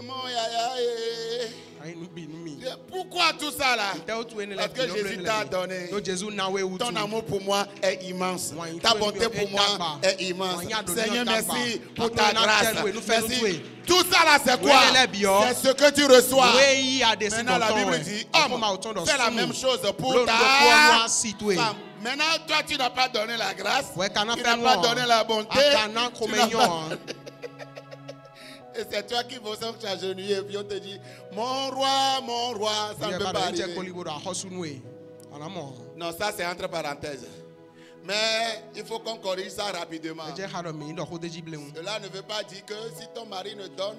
Mon yaya. Pourquoi tout ça là? Parce que Jésus t'a donné. Ton amour pour moi est immense. Ta bonté pour moi est immense. Seigneur, merci pour ta grâce. Merci. Tout ça là, c'est quoi? C'est ce que tu reçois. Maintenant, la Bible dit, homme, fais la même chose pour ta femme. Maintenant, toi, tu n'as pas donné la grâce. Tu n'as pas donné la bonté. Et c'est toi qui vas s'agenouiller et puis on te dit mon roi, ça ne peut pas arriver. Non, ça c'est entre parenthèses. Mais il faut qu'on corrige ça rapidement. Cela ne veut pas dire que si ton mari ne donne,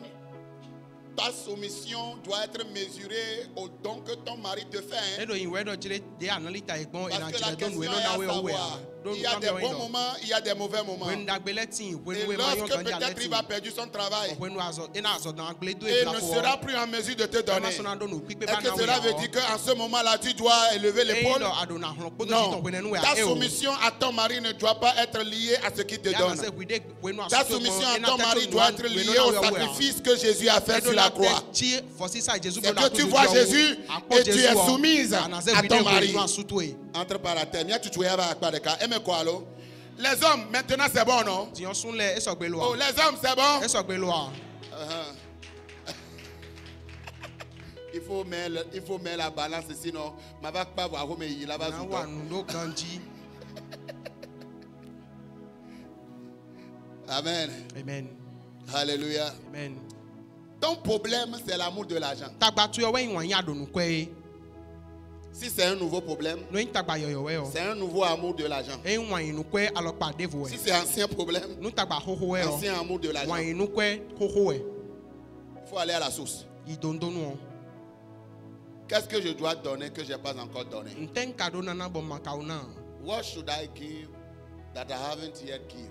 ta soumission doit être mesurée au don que ton mari te fait. Hein? Parce que la question est à savoir. Il y a des bons moments, il y a des mauvais moments. Et lorsque peut-être il va perdre son travail et ne sera plus en mesure de te donner, est-ce que cela veut dire qu'en ce moment-là, tu dois élever l'épaule? Non. Ta soumission à ton mari ne doit pas être liée à ce qu'il te donne. Ta soumission à ton mari doit être liée au sacrifice que Jésus a fait sur la croix. C'est que tu vois Jésus et tu es soumise à ton mari. Entre parenthèses, les hommes, maintenant c'est bon, non? Oh, les hommes, c'est bon? Il faut mettre la balance, sinon, je ne vais pas voir où il va. Amen. Amen. Alléluia. Amen. Ton problème, c'est l'amour de l'argent. Si c'est un nouveau problème, c'est un nouveau amour de l'argent. Si c'est un ancien problème, ancien amour de l'argent. Il faut aller à la source. Qu'est-ce que je dois donner que je n'ai pas encore donné? What should I give that I haven't yet given?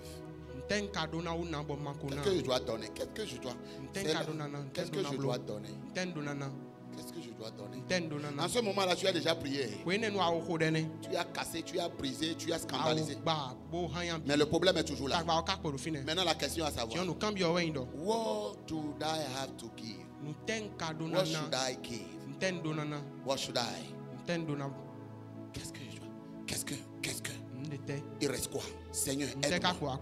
Qu'est-ce que je dois donner? Qu'est-ce que je dois donner? Qu'est-ce que je dois donner? En ce moment-là, tu as déjà prié. Tu as cassé, tu as brisé, tu as scandalisé. Mais le problème est toujours là. Maintenant, la question à savoir: what do I have to give? What should I give? What should I? Qu'est-ce que je dois? Qu'est-ce que? Il reste quoi? Seigneur, aide-moi.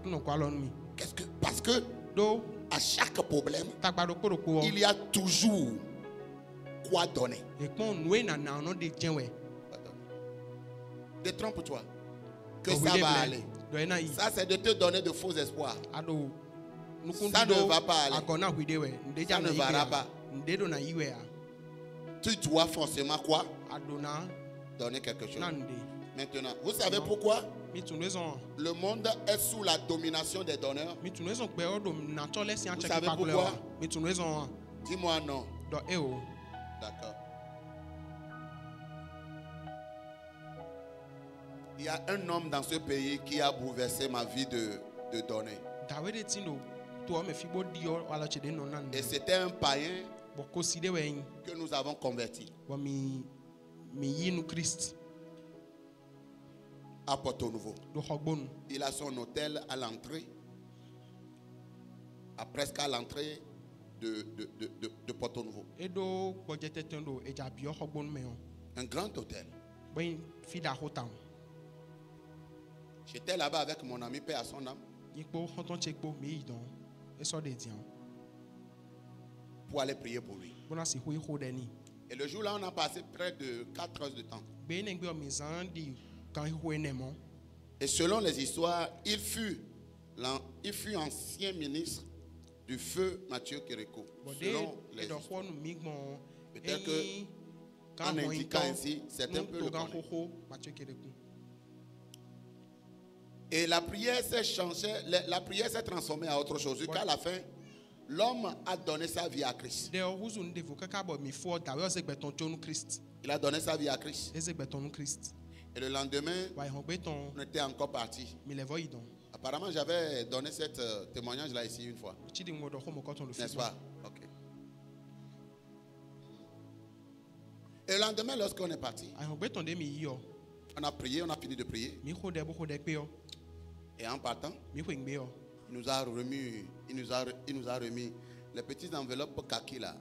Qu'est-ce que? Parce que à chaque problème, il y a toujours quoi donner. Détrompe-toi que ça va aller. Ça, c'est de te donner de faux espoirs. Ça ne va pas aller. Ça ne va pas. Tu dois forcément quoi? Donner quelque chose. Maintenant, vous savez pourquoi le monde est sous la domination des donneurs? Vous savez pourquoi? Dis-moi non. D'accord. Il y a un homme dans ce pays qui a bouleversé ma vie de donner. Et c'était un païen que nous avons converti à Porto Nouveau. Il a son hôtel à l'entrée, presque à l'entrée de Porto Nouveau. Un grand hôtel. J'étais là-bas avec mon ami, paix à son âme, pour aller prier pour lui. Et le jour-là, on a passé près de 4 heures de temps. Et selon les histoires, il fut ancien ministre du feu Mathieu Kérékou. Selon les histoires. Peut-être que, en indiquant ainsi, certains peuvent le connaître. Et la prière s'est changée, la prière s'est transformée en autre chose. Jusqu'à la fin, l'homme a donné sa vie à Christ. Il a donné sa vie à Christ. Et le lendemain, on était encore parti. Apparemment, j'avais donné ce témoignage-là ici une fois. N'est-ce pas? Ok. Et le lendemain, lorsqu'on est parti, on a prié, on a fini de prier. Et en partant, il nous a remis les petites enveloppes kaki là.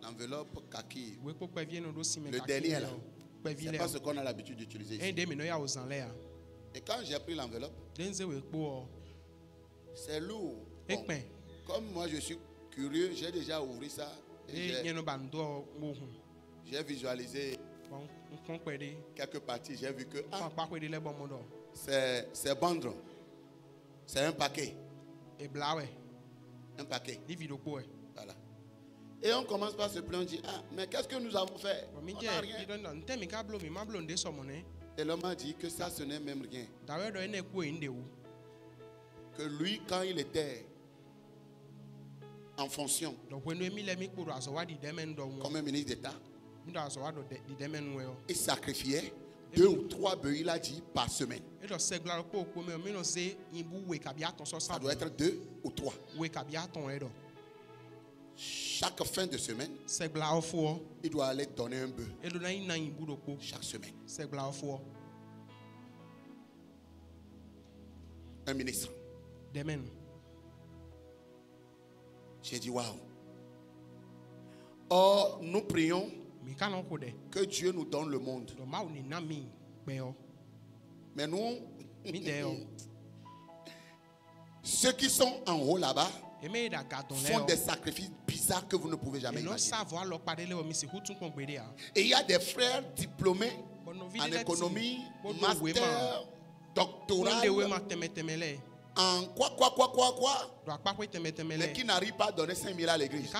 L'enveloppe kaki. Le dernier là. C'est pas ce qu'on a l'habitude d'utiliser ici. Et quand j'ai pris l'enveloppe, c'est lourd. Bon, comme moi je suis curieux, j'ai déjà ouvert ça. J'ai visualisé quelques parties. J'ai vu que c'est bandron. C'est un paquet. Un paquet. Voilà. Et on commence par se plaindre, dit, ah, mais qu'est-ce que nous avons fait? On n'a rien. Et l'homme a dit que ça, ce n'est même rien. Que lui, quand il était en fonction, comme un ministre d'État, il sacrifiait 2 ou 3 bœufs, il a dit, par semaine. Ça doit être 2 ou 3. Chaque fin de semaine, il doit aller donner un bœuf. Chaque semaine. Un ministre. J'ai dit, waouh. Or, nous prions que Dieu nous donne le monde. Mais nous, ceux qui sont en haut là-bas font des sacrifices bizarres que vous ne pouvez jamais imaginer. Et il y a des frères diplômés en économie, master, doctorat, en quoi, mais qui n'arrivent pas à donner 5 000 à l'église,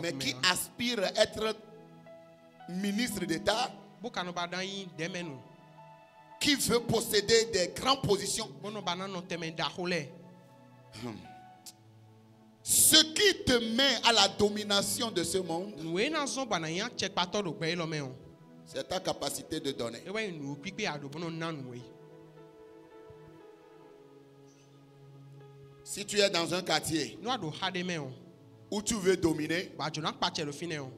mais qui aspirent à être ministre d'État, qui veut posséder des grandes positions. Ce qui te met à la domination de ce monde, c'est ta capacité de donner. Si tu es dans un quartier où tu veux dominer,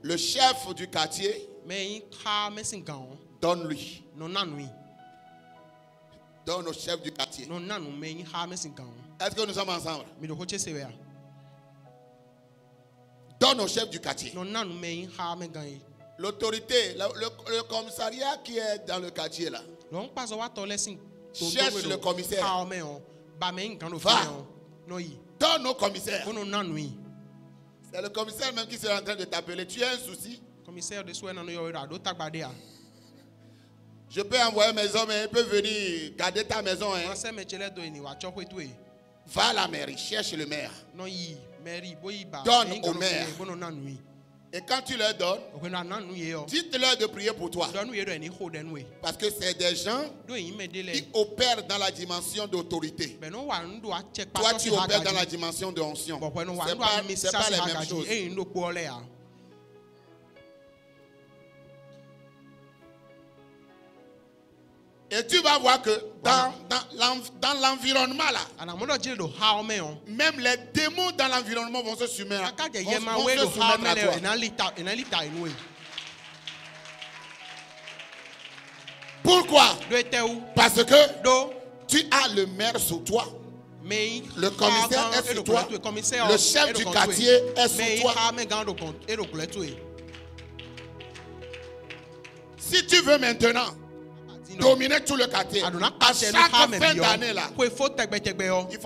le chef du quartier, donne-lui. Donne au chef du quartier. Est-ce que nous sommes ensemble? Donne au chef du quartier. L'autorité, le commissariat qui est dans le quartier là, cherche le commissaire. Va. Donne au commissaire. C'est le commissaire même qui sera en train de t'appeler. Tu as un souci? Je peux envoyer mes hommes et ils peuvent venir garder ta maison. Hein? Va à la mairie, cherche le maire. Donne au maire. Et quand tu leur donnes, dites-leur de prier pour toi. Parce que c'est des gens qui opèrent dans la dimension d'autorité. Toi, tu opères dans la dimension de onction. Ce n'est pas les mêmes choses. Et tu vas voir que dans l'environnement là, même les démons dans l'environnement vont se soumettre à toi. Pourquoi? Parce que tu as le maire sur toi. Le commissaire est sur toi. Le chef du quartier est sur toi. Si tu veux maintenant dominer tout le quartier, à chaque fin d'année là, il faut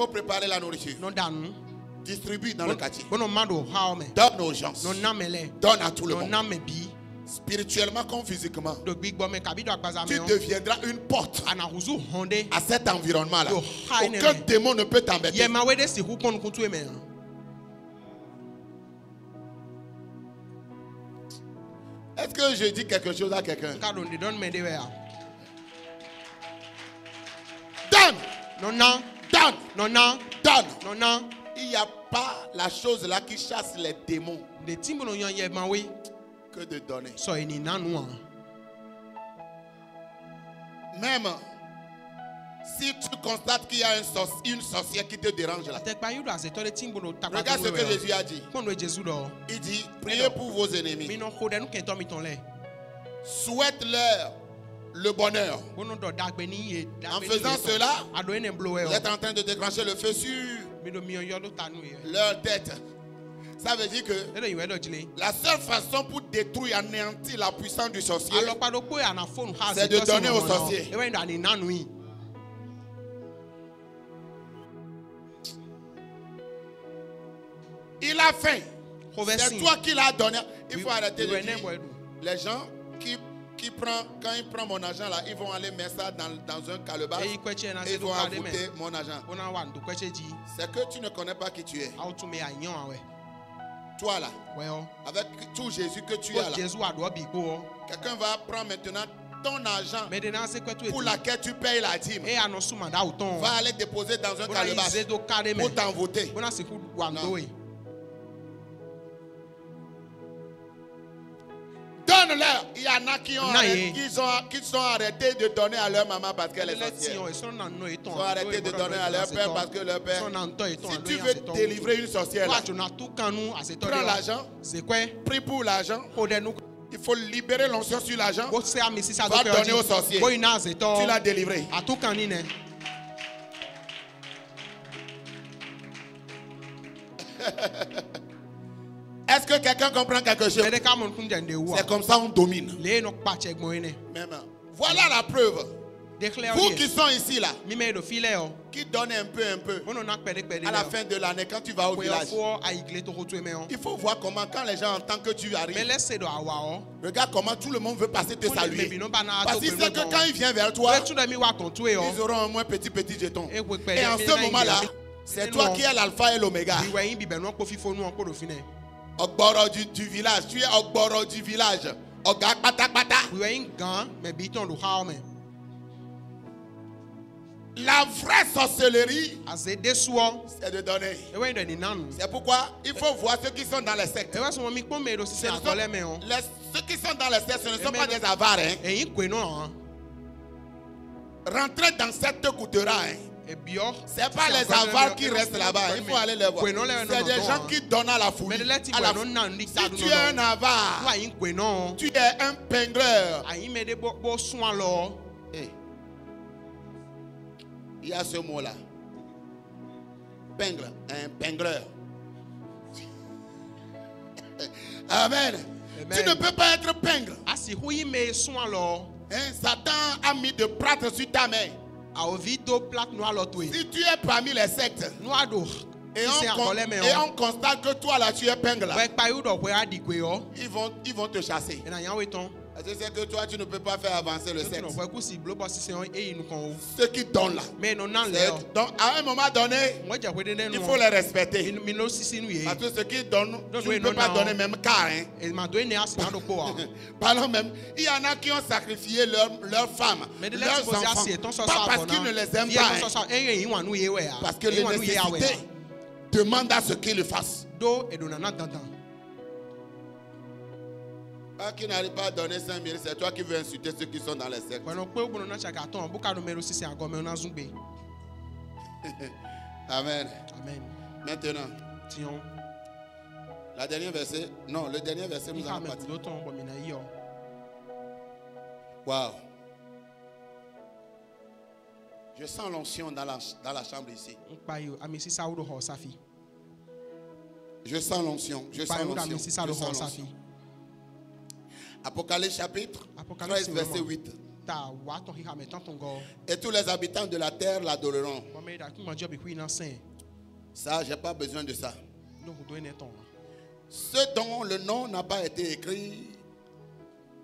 préparer la nourriture. Distribue dans le quartier. Donne aux gens. Donne à tout le monde. Spirituellement comme physiquement. Tu deviendras une porte à cet environnement là. Aucun démon ne peut t'embêter. Est-ce que je dis quelque chose à quelqu'un? Donne. Donne. Il n'y a pas la chose là qui chasse les démons que de donner. Même si tu constates qu'il y a une sorcière qui te dérange là, regarde ce que Jésus a dit. Il dit, priez pour vos ennemis. Souhaite-leur le bonheur. En faisant cela, vous êtes en train de déclencher le feu sur leur tête. Ça veut dire que la seule façon pour détruire, anéantir la puissance du sorcier, c'est de donner au sorcier. Il a faim. C'est toi qui l'as donné. Il faut arrêter de dire. Les gens quand ils prennent mon argent là, ils vont aller mettre ça dans un calebasse et ils vont ajouter mon argent. C'est que tu ne connais pas qui tu es. Toi là, avec tout Jésus que tu as là, quelqu'un va prendre maintenant ton argent pour laquelle tu payes la dîme, va aller déposer dans un calebasse pour t'envoûter. Donne-leur. Il y en a qui sont arrêtés de donner à leur maman parce qu'elle est sorcière. Ils sont arrêtés de donner à leur père parce que leur père. Si tu veux délivrer une sorcière, là, prends l'argent, prie pour l'argent. Il faut libérer l'onction sur l'argent. Va donner au sorcier. Tu l'as délivré. Est-ce que quelqu'un comprend quelque chose? C'est comme ça on domine. Même. Voilà la preuve. Vous qui sont ici là, qui donnent un peu, à la fin de l'année quand tu vas au village, il faut voir comment quand les gens entendent que tu arrives, regarde comment tout le monde veut passer te saluer. Parce qu'ils savent que quand ils viennent vers toi, ils auront au moins petit jeton. Et en ce moment-là, c'est toi qui es l'alpha et l'oméga. Ogboro du village, tu es Ogboro du village. Ogak pata pata. La vraie sorcellerie, c'est de donner. C'est pourquoi il faut voir ceux qui sont dans les sectes. Ceux qui sont dans les sectes, ce ne sont pas des avares. Rentrer dans cette coûtera. C'est pas les avares qui restent là-bas. Il faut aller les voir. C'est des gens qui donnent à la folie. Si tu es un avare, tu es un pengleur. Il y a ce mot-là. Pengle, un pengleur. Amen. Tu ne peux pas être pingre. Satan a mis de plâtre sur ta main. Si tu es parmi les sectes et on constate que toi là tu es pingre, ils vont te chasser. Parce que c'est que toi tu ne peux pas faire avancer le secte. Ceux qui donnent là, donc à un moment donné, il faut les respecter. Parce que ceux qui donnent, tu ne peux pas donner même car. Parlons même, il y en a qui ont sacrifié leurs femmes, leurs enfants, pas parce qu'ils ne les aiment pas, parce que les nécessités demandent à ce qu'ils le fassent. Qui n'arrive pas à donner 5 000, c'est toi qui veux insulter ceux qui sont dans les sectes. Amen. Maintenant, le dernier verset nous allons partir. Wow. Je sens l'onction dans la chambre ici. Je sens l'onction. Apocalypse chapitre 13 verset 8. Et tous les habitants de la terre l'adoreront. Ça, j'ai pas besoin de ça. Ceux dont le nom n'a pas été écrit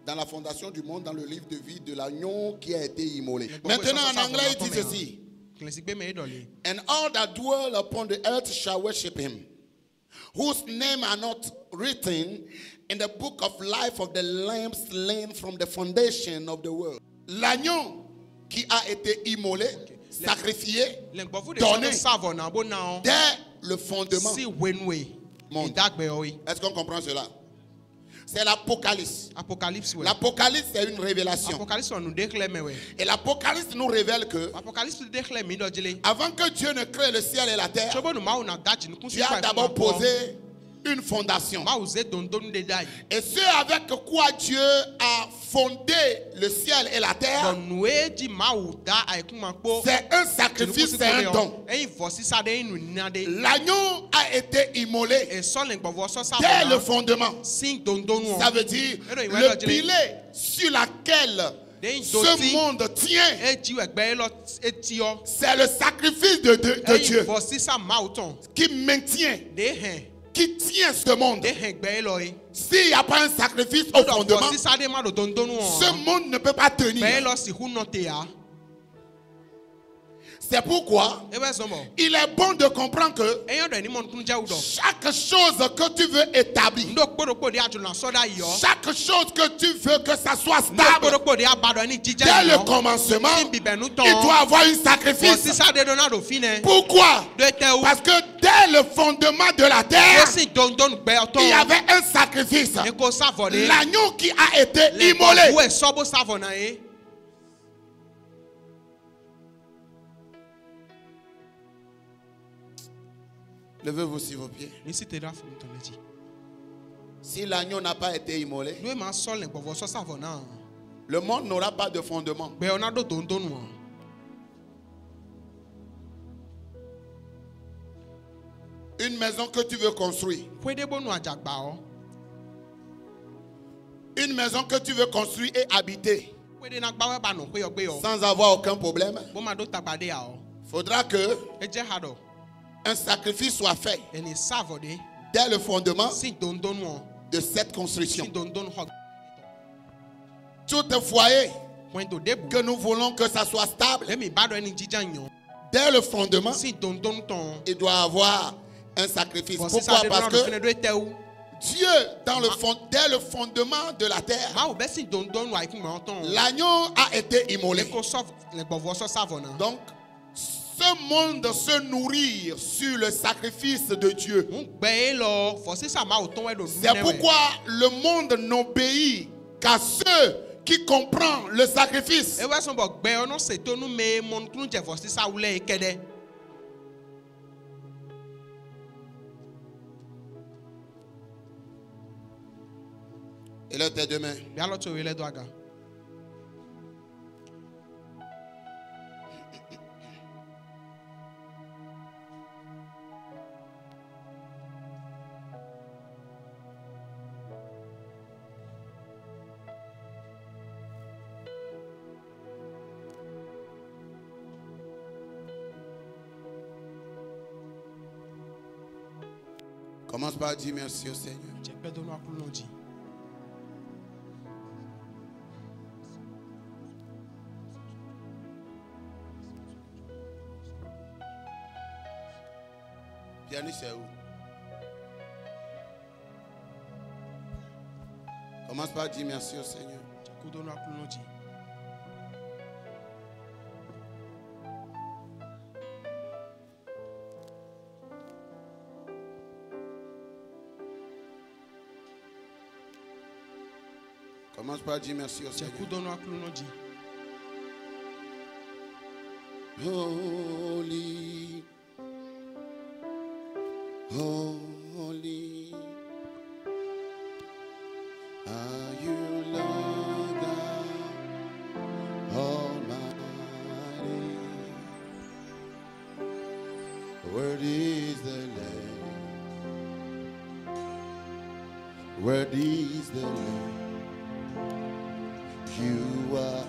dans la fondation du monde, dans le livre de vie de l'agneau qui a été immolé. Maintenant en anglais il dit ceci. And all that dwell upon the earth shall worship him, whose name are not written in the book of life of the Lamb slain from the foundation of the world. L'agneau qui a été immolé, sacrifié, donné dès le fondement monde. Est-ce qu'on comprend cela? C'est l'Apocalypse. L'Apocalypse, c'est une révélation. Et l'Apocalypse nous révèle que avant que Dieu ne crée le ciel et la terre, Dieu a d'abord posé une fondation. Et ce avec quoi Dieu a fondé le ciel et la terre, c'est un sacrifice, c'est un don. L'agneau a été immolé dès le fondement. Ça veut dire le pilier sur lequel ce monde tient, c'est le sacrifice de Dieu qui maintient, qui tient ce monde. S'il n'y a pas un sacrifice au fondement, ce monde ne peut pas tenir. C'est pourquoi il est bon de comprendre que chaque chose que tu veux établir, chaque chose que tu veux que ça soit stable, dès le commencement, il doit avoir un sacrifice. Pourquoi? Parce que dès le fondement de la terre, il y avait un sacrifice. L'agneau qui a été immolé. Levez-vous sur vos pieds. Si l'agneau n'a pas été immolé, le monde n'aura pas de fondement. Une maison que tu veux construire. Une maison que tu veux construire et habiter sans avoir aucun problème. Il faudra que un sacrifice soit fait dès le fondement de cette construction. Tout foyer que nous voulons que ça soit stable, dès le fondement, il doit avoir un sacrifice. Pourquoi? Parce que Dieu, dès le fondement de la terre, l'agneau a été immolé. Donc, ce monde se nourrit sur le sacrifice de Dieu. C'est pourquoi le monde n'obéit qu'à ceux qui comprennent le sacrifice. Et là, tes deux mains. Commence par dire merci au Seigneur. Pianiste, c'est où? Commence par dire merci au Seigneur. Commence par dire merci au Seigneur. Holy, holy are you, Lord God Almighty. Worthy is the Lamb. Worthy is the Lamb. You are